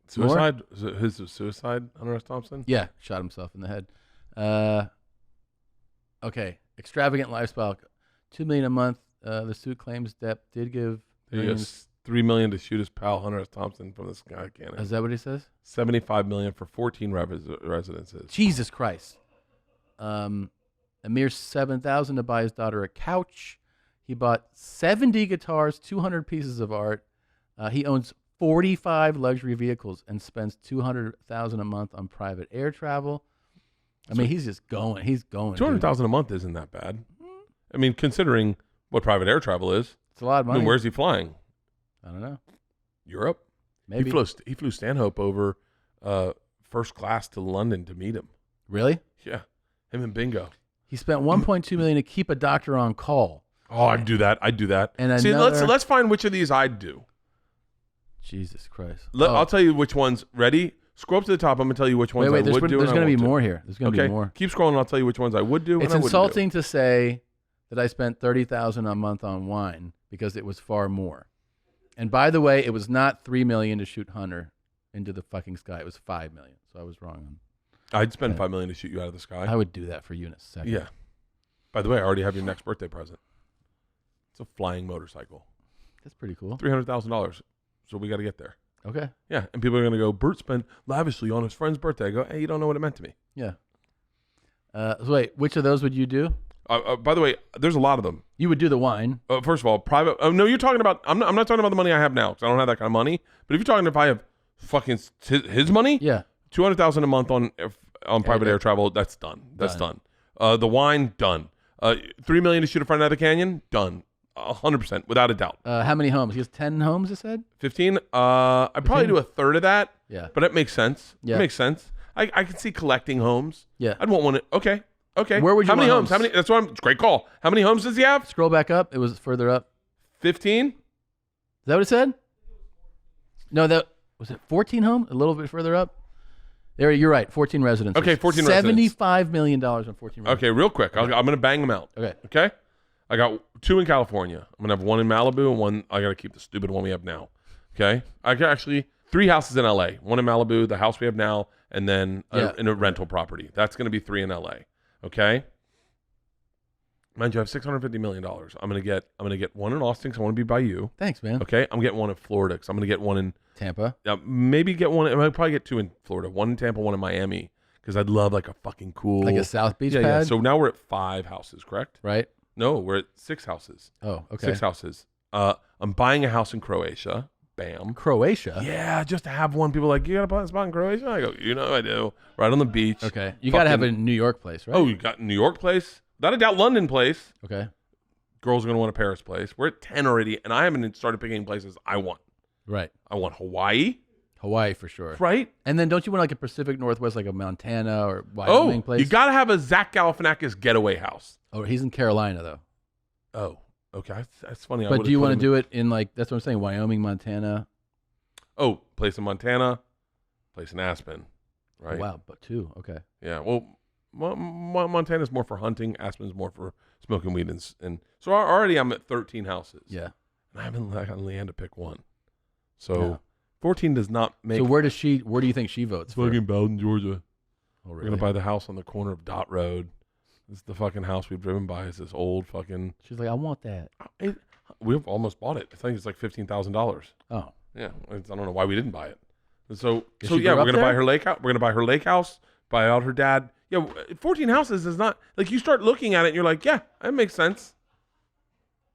A: Suicide? Is it his suicide, Hunter S. Thompson?
C: Yeah, shot himself in the head. Okay, extravagant lifestyle, $2 million a month. The suit claims Depp did give
A: $3 million to shoot his pal Hunter S. Thompson from the sky cannon.
C: Is that what he says?
A: $75 million for 14 residences.
C: Jesus Christ. A mere $7,000 to buy his daughter a couch. He bought 70 guitars, 200 pieces of art. He owns 45 luxury vehicles and spends $200,000 a month on private air travel. I mean, he's just going. He's going.
A: $200,000 a month isn't that bad. I mean, considering what private air travel is.
C: It's a lot of money.
A: I mean, where's he flying?
C: I don't know.
A: Europe?
C: Maybe.
A: He flew Stanhope over first class to London to meet him.
C: Really?
A: Yeah. Him and Bingo.
C: He spent $1.2 million to keep a doctor on call.
A: Oh, I'd do that.
C: And
A: see,
C: another...
A: let's find which of these I'd do.
C: Jesus Christ.
A: I'll tell you which ones. Ready? Scroll up to the top. I'm going to tell you which ones I would do.
C: There's going to be more here. There's going to be more.
A: Keep scrolling and I'll tell you which ones I would do.
C: It's insulting to say that I spent $30,000 a month on wine because it was far more. And by the way, it was not $3 million to shoot Hunter into the fucking sky. It was $5 million. So I was wrong.
A: I'd spend $5 million to shoot you out of the sky.
C: I would do that for you in a second.
A: Yeah. By the way, I already have your next birthday present. It's a flying motorcycle.
C: That's pretty cool.
A: $300,000. So we got to get there.
C: Okay.
A: Yeah, and people are going to go, Bert spent lavishly on his friend's birthday. I go, hey, you don't know what it meant to me.
C: Yeah. So wait, which of those would you do?
A: By the way, there's a lot of them.
C: You would do the wine.
A: First of all, private. Oh, no, you're talking about, I'm not talking about the money I have now because I don't have that kind of money. But if you're talking if I have fucking his money,
C: yeah,
A: $200,000 a month on private air travel, that's done. That's done. The wine, done. $3 million to shoot a friend out of the canyon, done. 100%, without a doubt.
C: How many homes? He has 10 homes, it said?
A: 15? I'd probably do a third of that.
C: Yeah.
A: But it makes sense.
C: Yeah.
A: It makes sense. I can see collecting homes.
C: Yeah.
A: I'd want one. Okay.
C: Where would you
A: How many
C: want
A: homes? How many? That's what great call. How many homes does he have?
C: Scroll back up. It was further up.
A: 15?
C: Is that what it said? No, was it 14 homes? A little bit further up? There, you're right. 14 residences.
A: Okay, 14 residents.
C: $75 million on 14 residences.
A: Okay, real quick. I'm going to bang them out. Okay? I got 2 in California. I'm going to have 1 in Malibu and 1. I got to keep the stupid one we have now. Okay? I got actually 3 houses in LA. 1 in Malibu, the house we have now, and then in a rental property. That's going to be 3 in LA. Okay? Mind you, I have $650 million. I'm going to get 1 in Austin because I want to be by you.
C: Thanks, man.
A: Okay? I'm getting 1 in Florida because I'm going to get 1 in
C: Tampa.
A: Maybe get 1. I'll probably get 2 in Florida. 1 in Tampa, 1 in Miami because I'd love like a fucking cool.
C: Like a South Beach pad?
A: Yeah. So now we're at 5 houses, correct?
C: Right.
A: No, we're at 6 houses.
C: Oh, okay.
A: 6 houses. I'm buying a house in Croatia. Bam.
C: Croatia?
A: Yeah, just to have one. People are like, you got to buy a spot in Croatia? I go, I do. Right on the beach.
C: Okay. You got to have a New York place, right?
A: Oh, you got New York place? Without a doubt, London place.
C: Okay.
A: Girls are going to want a Paris place. We're at 10 already, and I haven't started picking places I want.
C: Right.
A: I want Hawaii.
C: Hawaii for sure.
A: Right.
C: And then don't you want like a Pacific Northwest, like a Montana or Wyoming place?
A: You got to have a Zach Galifianakis getaway house.
C: Oh, he's in Carolina, though.
A: Oh, okay. That's funny.
C: But do you want to do it in like, that's what I'm saying, Wyoming, Montana?
A: Oh, place in Montana, place in Aspen, right?
C: Oh, wow, but 2, okay.
A: Yeah, well, Montana's more for hunting. Aspen's more for smoking weed. And so already I'm at 13 houses.
C: Yeah.
A: And I haven't got Leanne to pick one. So 14 does not make...
C: So where do you think she votes for?
A: Fucking Bowden, Georgia.
C: Oh, really?
A: We're going to buy the house on the corner of Dot Road. This is the fucking house we've driven by. It's this old fucking.
C: She's like, I want that.
A: We've almost bought it. I think it's like $15,000.
C: Oh.
A: Yeah, I don't know why we didn't buy it. And so
C: she
A: yeah,
C: grew
A: we're
C: up
A: gonna buy
C: there?
A: her lake house. We're gonna buy her lake house. Buy out her dad. Yeah, 14 houses is not like you start looking at it and you're like, yeah, that makes sense.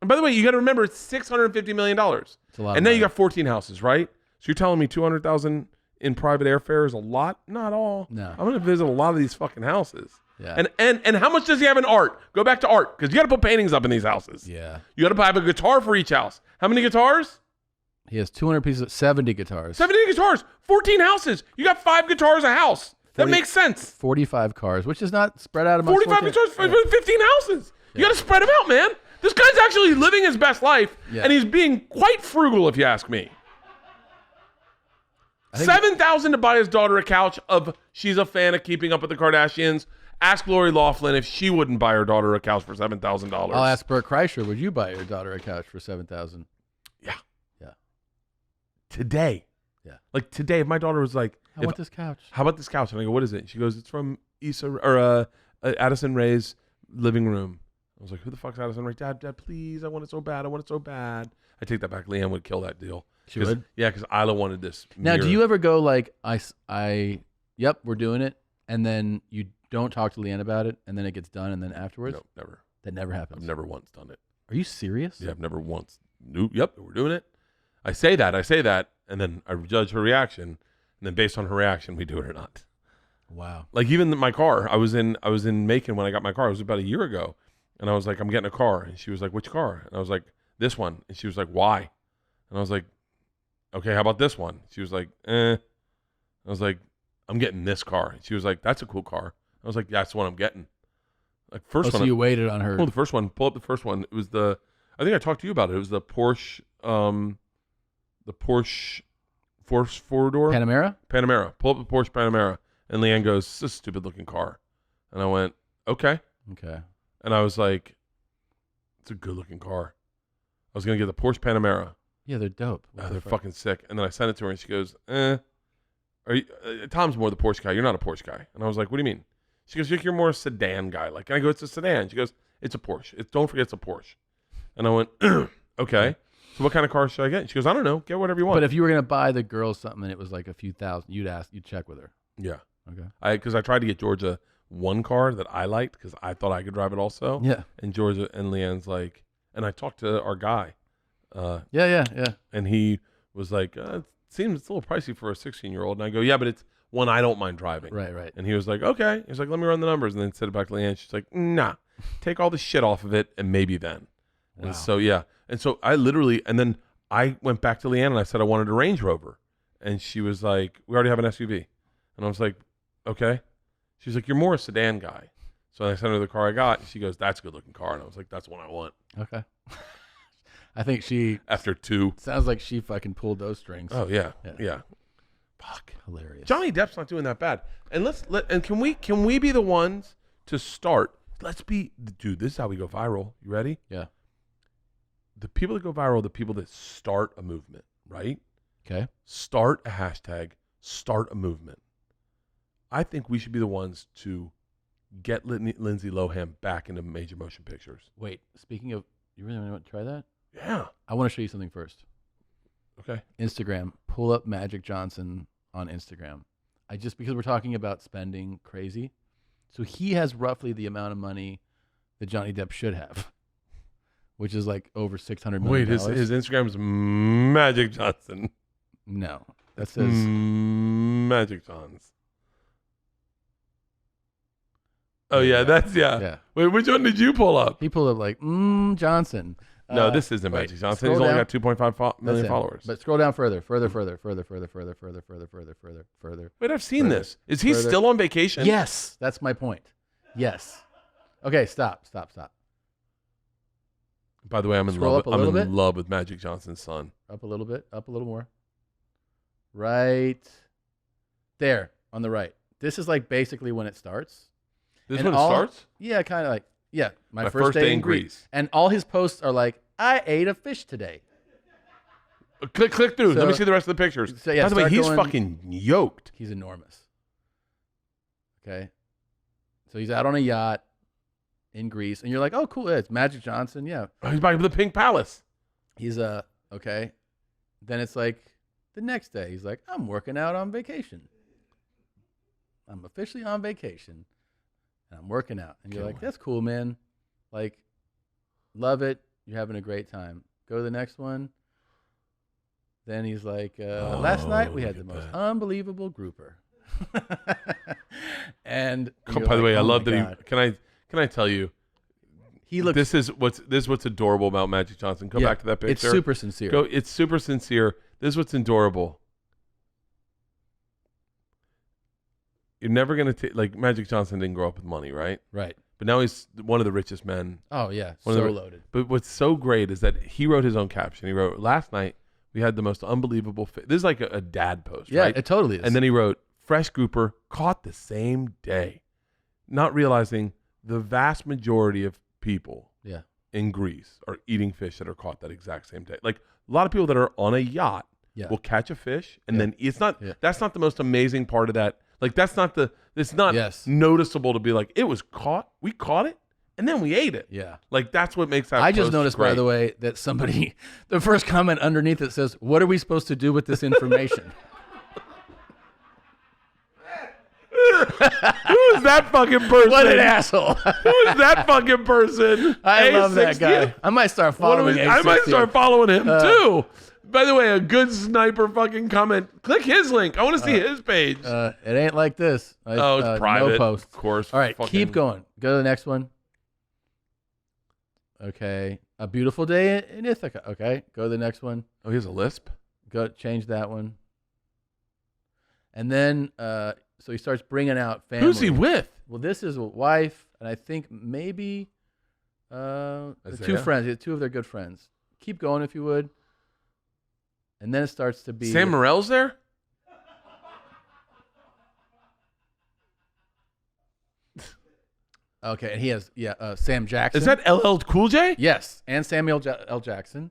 A: And by the way, you got to remember it's $650 million.
C: It's a lot.
A: And now you got 14 houses, right? So you're telling me 200,000 in private airfare is a lot? Not all.
C: No.
A: I'm gonna visit a lot of these fucking houses.
C: Yeah.
A: And how much does he have in art? Go back to art because you got to put paintings up in these houses.
C: Yeah.
A: You got to have a guitar for each house. How many guitars?
C: He has 200 pieces, 70 guitars.
A: 70 guitars. 14 houses. You got 5 guitars a house. That
C: 40
A: makes sense.
C: 45 cars, which is not spread out among
A: 45 guitars for 15 houses. You got to spread them out, man. This guy's actually living his best life, and he's being quite frugal, if you ask me. $7,000 to buy his daughter a couch. She's a fan of Keeping Up with the Kardashians. Ask Lori Loughlin if she wouldn't buy her daughter a couch for $7,000.
C: I'll ask Bert Kreischer, would you buy your daughter a couch for $7,000?
A: Yeah.
C: Yeah.
A: Today.
C: Yeah.
A: Like today, if my daughter was like,
C: I want this couch.
A: How about this couch? And I go, what is it? She goes, it's from Addison Ray's living room. I was like, who the fuck's Addison Ray? Dad, please, I want it so bad. I want it so bad. I take that back. Leanne would kill that deal.
C: She would?
A: Yeah, because Isla wanted this
C: Now,
A: mirror.
C: do you ever go like, yep, we're doing it, and then you don't talk to Leanne about it, and then it gets done, and then afterwards?
A: No, never.
C: That never happens.
A: I've never once done it.
C: Are you serious?
A: Yeah, I've never once. Nope. Yep, we're doing it. I say that, and then I judge her reaction, and then based on her reaction, we do it or not.
C: Wow.
A: Like even my car, I was in Macon when I got my car. It was about a year ago, and I was like, I'm getting a car, and she was like, which car? And I was like, this one, and she was like, why? And I was like, okay, how about this one? She was like, I was like, I'm getting this car. And she was like, that's a cool car. I was like, yeah, that's the one I'm getting. Like first one.
C: So you waited on her.
A: Pull the first one. Pull up the first one. It was I think I talked to you about it. It was the Porsche, the Porsche four-door.
C: Panamera?
A: Panamera. Pull up the Porsche Panamera. And Leanne goes, this is a stupid looking car. And I went, okay.
C: Okay.
A: And I was like, it's a good looking car. I was going to get the Porsche Panamera.
C: Yeah, they're dope.
A: They're fucking sick. And then I sent it to her and she goes, are you, Tom's more the Porsche guy. You're not a Porsche guy. And I was like, what do you mean? She goes, you're more a sedan guy. Like, and I go, it's a sedan. She goes, it's a Porsche. Don't forget it's a Porsche. And I went, okay. So what kind of car should I get? She goes, I don't know. Get whatever you want.
C: But if you were going to buy the girl something and it was like a few thousand, you'd check with her.
A: Yeah.
C: Okay.
A: Because I tried to get Georgia one car that I liked because I thought I could drive it also.
C: Yeah.
A: And Georgia and Leanne's like, and I talked to our guy.
C: Yeah.
A: And he was like, it seems it's a little pricey for a 16-year-old. And I go, yeah, but it's one I don't mind driving.
C: Right.
A: And he was like, okay. He was like, let me run the numbers. And then sent it back to Leanne. She's like, nah, take all the shit off of it and maybe then.
C: Wow.
A: And so, yeah. And so I literally, and then I went back to Leanne and I said I wanted a Range Rover. And she was like, we already have an SUV. And I was like, okay. She's like, you're more a sedan guy. So I sent her the car I got. And she goes, that's a good looking car. And I was like, that's the one I want.
C: Okay. I think she,
A: After 2.
C: sounds like she fucking pulled those strings.
A: Oh, yeah. Fuck.
C: Hilarious.
A: Johnny Depp's not doing that bad. And can we be the ones to start? Dude, this is how we go viral. You ready?
C: Yeah.
A: The people that go viral are the people that start a movement, right?
C: Okay.
A: Start a hashtag, start a movement. I think we should be the ones to get Lindsay Lohan back into major motion pictures.
C: Wait, speaking of, you really want to try that?
A: Yeah.
C: I want to show you something first.
A: Okay.
C: Instagram. Pull up Magic Johnson on Instagram. Because we're talking about spending crazy. So he has roughly the amount of money that Johnny Depp should have, which is like over $600 million.
A: Wait, his Instagram's Magic Johnson.
C: No. That says
A: Magic Johns. Oh, yeah, that's,
C: Yeah.
A: Wait, which one did you pull up?
C: He pulled up like, Johnson.
A: No, this isn't Magic Johnson. He's only got 2.5 million followers.
C: But scroll down further. Further.
A: Wait, I've seen
C: Further.
A: this. Is he
C: Further.
A: still on vacation?
C: Yes, that's my point. Yes. Okay, stop.
A: By the way, I'm in
C: Scroll
A: love.
C: up a little bit.
A: Love with Magic Johnson's son.
C: Up a little bit. Up a little more. Right there on the right. This is like basically when it starts.
A: This
C: And
A: one starts?
C: Yeah, kind of like, yeah. My
A: first day in Greece.
C: And all his posts are like, I ate a fish today.
A: Click through.
C: So-
A: Let me see the rest of the pictures.
C: So, yeah,
A: By the way,
C: start
A: he's
C: going-
A: fucking yoked.
C: He's enormous. Okay. So he's out on a yacht. in Greece, and you're like, oh, cool, it's Magic Johnson. Yeah,
A: Oh, he's by the Pink Palace.
C: he's okay. Then it's like the next day, he's like, I'm working out on vacation. I'm officially on vacation, and I'm working out. And you're like, that's cool, man. Like, love it. You're having a great time. Go to the next one. Then he's like, last night we had the most unbelievable grouper. And
A: By the way, I love that he. Can I tell you?
C: He looks.
A: This is what's adorable about Magic Johnson. Go back to that picture.
C: It's super sincere.
A: It's super sincere. This is what's adorable. You're never gonna take like Magic Johnson didn't grow up with money, right?
C: Right.
A: But now he's one of the richest men.
C: Oh yeah, so loaded.
A: But what's so great is that he wrote his own caption. He wrote, "Last night we had the most unbelievable." This is like a dad post,
C: Yeah,
A: right?
C: it totally is.
A: And then he wrote, "Fresh grouper caught the same day," not realizing the vast majority of people in Greece are eating fish that are caught that exact same day. Like a lot of people that are on a yacht will catch a fish and then it's not. That's not the most amazing part of that. Like that's not the. It's not noticeable to be like it was caught. We caught it and then we ate it.
C: Yeah,
A: like that's what makes that.
C: I just
A: post
C: noticed,
A: great.
C: by the way, that somebody, the first comment underneath it says, "What are we supposed to do with this information?"
A: Who is that fucking person?
C: What an asshole!
A: Who is that fucking person?
C: I love that
A: A60?
C: guy. I might start following.
A: I might start following him too. By the way, a good sniper fucking comment. Click his link. I want to see his page.
C: It ain't like this.
A: It's private.
C: No post.
A: Of course.
C: All right, keep going. Go to the next one. Okay. A beautiful day in Ithaca. Okay. Go to the next one.
A: Oh, he has a lisp?
C: Go change that one. And then, so he starts bringing out family.
A: Who's he with?
C: Well, this is a wife, and I think maybe the two friends. Two of their good friends. Keep going if you would. And then it starts to be...
A: Sam Morrill's there?
C: Okay, and he has, Sam Jackson.
A: Is that LL Cool J?
C: Yes, and Samuel L. Jackson.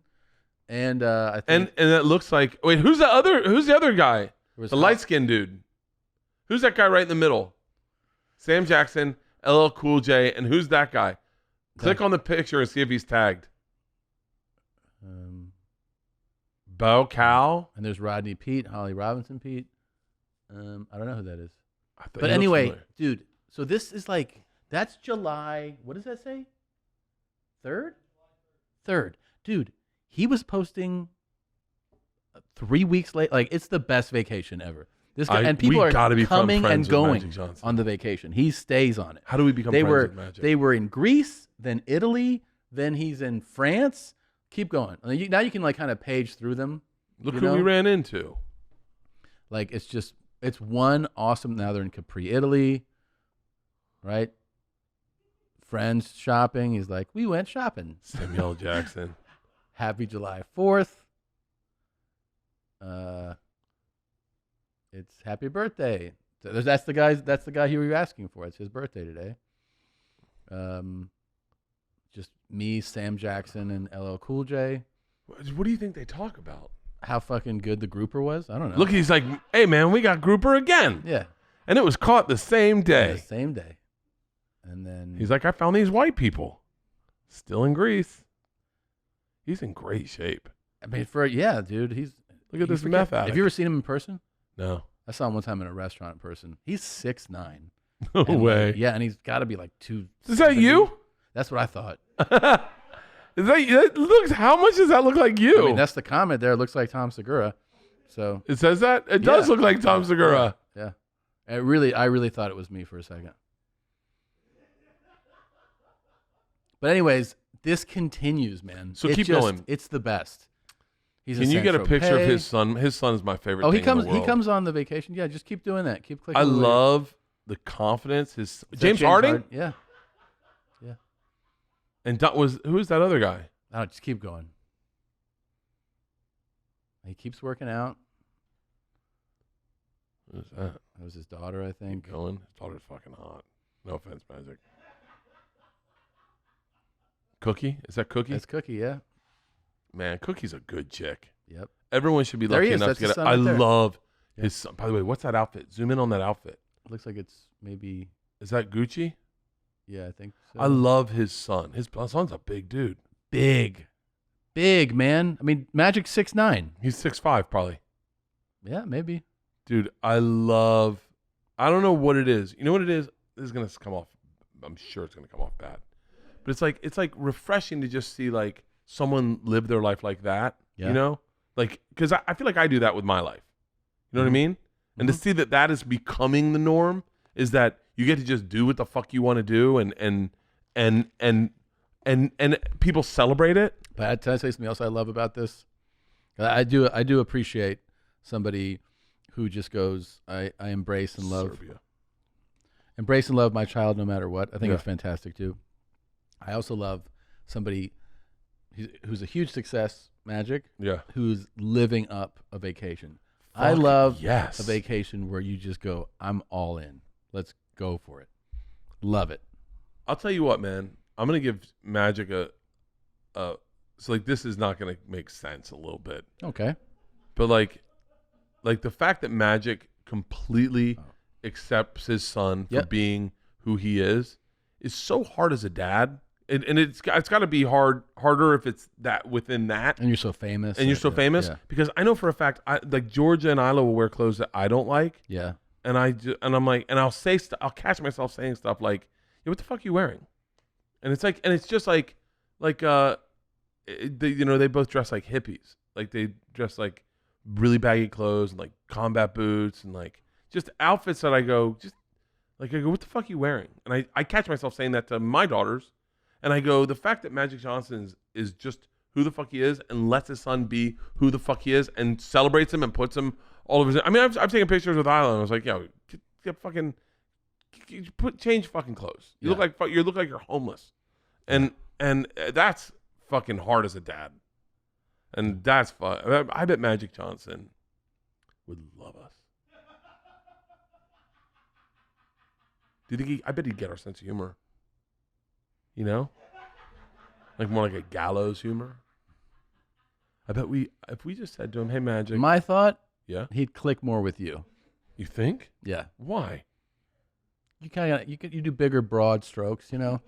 C: And I think...
A: And it looks like... Wait, who's the other guy? The light-skinned dude. Who's that guy right in the middle? Sam Jackson, LL Cool J, and who's that guy? Click on the picture and see if he's tagged. Bo Cal.
C: And there's Rodney Pete, Holly Robinson Pete. I don't know who that is. But
A: he
C: anyway,
A: looks familiar.
C: dude, so this is like, that's July, what does that say? 3rd? 3rd. Dude, he was posting 3 weeks late. Like, it's the best vacation ever. This guy, and people are coming and going on the vacation. He stays on it.
A: How do we become friends with Magic?
C: They were in Greece, then Italy, then he's in France. Keep going. Now you can like kind of page through them.
A: Look who we ran into.
C: Like it's one awesome. Now they're in Capri, Italy, right? Friends shopping. He's like, we went shopping.
A: Samuel Jackson.
C: Happy July 4th. It's happy birthday. So that's the guy who you were asking for. It's his birthday today. Just me, Sam Jackson, and LL Cool J.
A: What do you think they talk about?
C: How fucking good the grouper was? I don't know.
A: Look, he's like, hey, man, we got grouper again.
C: Yeah.
A: And it was caught the same day.
C: The same day. And then...
A: He's like, I found these white people. Still in Greece. He's in great shape.
C: I mean, dude, he's...
A: Look at this meth addict.
C: Have you ever seen him in person?
A: No.
C: I saw him one time in a restaurant in person. He's 6'9".
A: No way.
C: Yeah, and he's got to be like 2.
A: Is that you?
C: That's what I thought.
A: How much does that look like you?
C: I mean, that's the comment there. It looks like Tom Segura. So
A: it says that? It does look like Tom Segura.
C: Yeah. I really thought it was me for a second. But anyways, this continues, man.
A: So keep going.
C: It's the best.
A: Can you get a picture of his son? His son is my favorite thing in the world.
C: He comes on the vacation. Yeah, just keep doing that. Keep clicking.
A: I love the confidence. James Harding?
C: Yeah.
A: And who is that other guy?
C: Oh, just keep going. He keeps working out.
A: Who's that?
C: That was his daughter, I think.
A: Keep going. His daughter's fucking hot. No offense, Magic. Cookie? Is that Cookie?
C: That's Cookie, yeah.
A: Man, Cookie's a good chick.
C: Yep.
A: Everyone should be lucky enough to get it. I love his son. By the way, what's that outfit? Zoom in on that outfit.
C: Looks like it's maybe...
A: Is that Gucci?
C: Yeah, I think so.
A: I love his son. His son's a big dude.
C: Big, man. I mean, Magic's 6'9".
A: He's 6'5", probably.
C: Yeah, maybe.
A: Dude, I don't know what it is. You know what it is? This is gonna come off. I'm sure it's gonna come off bad, but it's like refreshing to just see like someone live their life like that.
C: Yeah.
A: You know, like because I feel like I do that with my life. You know what I mean? And to see that is becoming the norm is that you get to just do what the fuck you want to do, and people celebrate it.
C: But can I say something else I love about this? I do appreciate somebody who just goes, I embrace and love.
A: Serbia.
C: Embrace and love my child no matter what. I think
A: Yeah.
C: it's fantastic too. I also love somebody who's a huge success, Magic,
A: Yeah.
C: who's living up a vacation. I love
A: yes.
C: a vacation where you just go, I'm all in. Let's go for it. Love it.
A: I'll tell you what, man. I'm gonna give Magic so like this is not gonna make sense a little bit,
C: Okay.
A: but like the fact that Magic completely accepts his son for
C: Yep.
A: being who he is so hard as a dad, and it's got to be harder if it's that within that.
C: And you're so famous.
A: And you're so famous because I know for a fact, like Georgia and Isla will wear clothes that I don't like,
C: Yeah.
A: and I'm like, and I'll catch myself saying stuff like, "Yeah, what the fuck are you wearing?" And it's like, and it's just like, they both dress like hippies, like they dress like really baggy clothes and like combat boots and like just outfits that I go, what the fuck are you wearing? And I catch myself saying that to my daughters, and I go, the fact that Magic Johnson is just who the fuck he is and lets his son be who the fuck he is and celebrates him and puts him all over his. I mean, I've taken pictures with Isla and I was like, yo, get fucking change fucking clothes. You look like you're homeless, and that's fucking hard as a dad, and that's fun. I bet Magic Johnson would love us. Do you think I bet he'd get our sense of humor. You know? Like more like a gallows humor. I bet if we just said to him, "Hey, Magic."
C: My thought,
A: Yeah?
C: he'd click more with you.
A: You think?
C: Yeah.
A: Why?
C: You kind of you do bigger broad strokes, you know?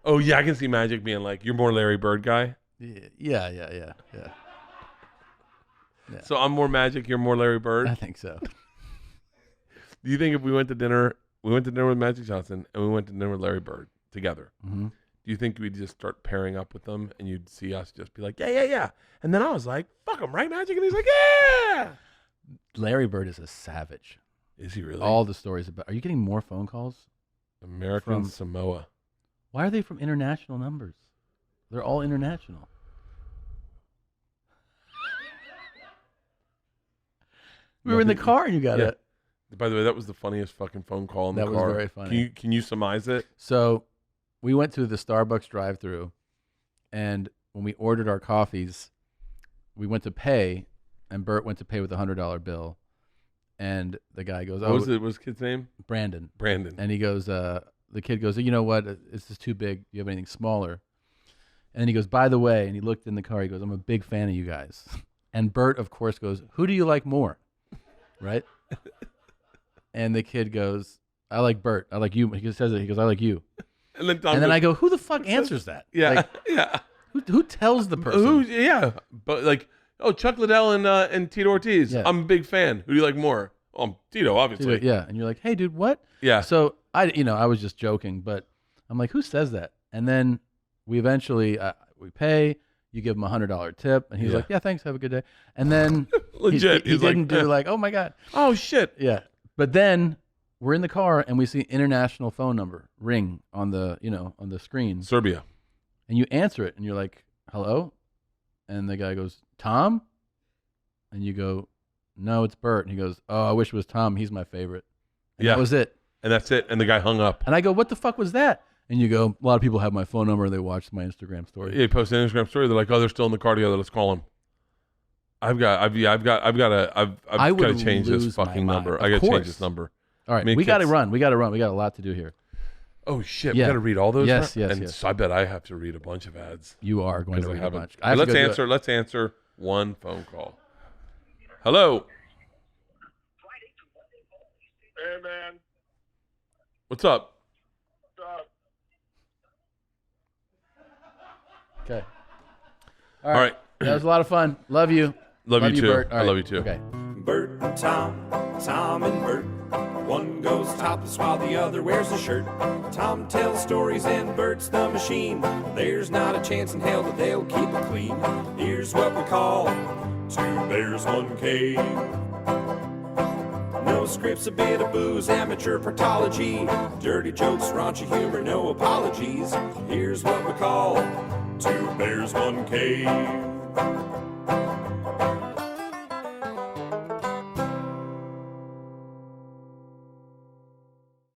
A: Oh, yeah, I can see Magic being like, "You're more Larry Bird guy."
C: Yeah.
A: So I'm more Magic, you're more Larry Bird.
C: I think so.
A: Do you think if we went to dinner with Magic Johnson and we went to dinner with Larry Bird together,
C: Mm-hmm.
A: do you think we'd just start pairing up with them and you'd see us just be like, yeah. And then I was like, fuck him, right, Magic? And he's like, yeah.
C: Larry Bird is a savage.
A: Is he really?
C: All the stories about. Are you getting more phone calls?
A: American Samoa.
C: Why are they from international numbers? They're all international. We were in the car and you got it.
A: By the way, that was the funniest fucking phone call in the car.
C: That was very funny.
A: Can you surmise it?
C: So we went to the Starbucks drive-thru, and when we ordered our coffees, we went to pay, and Bert went to pay with a $100 bill, and the guy goes,
A: What was his kid's name?
C: Brandon.
A: And
C: he goes, the kid goes, you know what? This is too big. Do you have anything smaller? And then he goes, by the way, and he looked in the car. He goes, I'm a big fan of you guys. And Bert, of course, goes, who do you like more? Right? And the kid goes, I like Bert. I like you. He says it. He goes, I like you.
A: And then,
C: I go, who the fuck answers that?
A: Yeah,
C: Like,
A: yeah.
C: Who tells the person?
A: Yeah, but like, oh, Chuck Liddell and Tito Ortiz.
C: Yeah.
A: I'm a big fan. Who do you like more? Oh, I'm Tito, obviously.
C: Yeah, and you're like, hey, dude, what?
A: Yeah.
C: So I was just joking, but I'm like, who says that? And then we eventually we pay. You give him $100 tip, and he's like, yeah, thanks, have a good day. And then
A: Legit,
C: he
A: he's like,
C: didn't do like, oh my god,
A: oh shit.
C: yeah. But then we're in the car and we see international phone number ring on the on the screen,
A: Serbia.
C: and you answer it, and you're like, hello, and the guy goes, Tom, and you go, no, it's Bert, and he goes, oh, I wish it was Tom. He's my favorite. And that was it.
A: And that's it. And the guy hung up.
C: And I go, what the fuck was that? And you go, a lot of people have my phone number and they watch my Instagram story.
A: Yeah, he posted an Instagram story. They're like, oh, they're still in the car together. Let's call him. I've got to change this fucking number. I got to change this number.
C: All right, we got to run. We got a lot to do here.
A: Oh shit,
C: Yeah.
A: we got to read all those.
C: Yes.
A: So I bet I have to read a bunch of ads.
C: You are going to
A: Because I
C: read a
A: haven't.
C: bunch. I have to go do it.
A: Let's answer one phone call. Hello.
B: Hey, man.
A: What's up?
B: What's up?
C: Okay.
A: All right.
C: That was a lot of fun. Love you.
A: Love you too.
C: Bert. All
A: I love you too.
C: Okay.
B: Bert and Tom and Bert. One goes topless while the other wears a shirt. Tom tells stories and Bert's the machine. There's not a chance in hell that they'll keep it clean. Here's what we call Two Bears, One Cave. No scripts, a bit of booze, amateur partology. Dirty jokes, raunchy humor, no apologies. Here's what we call Two Bears, One Cave.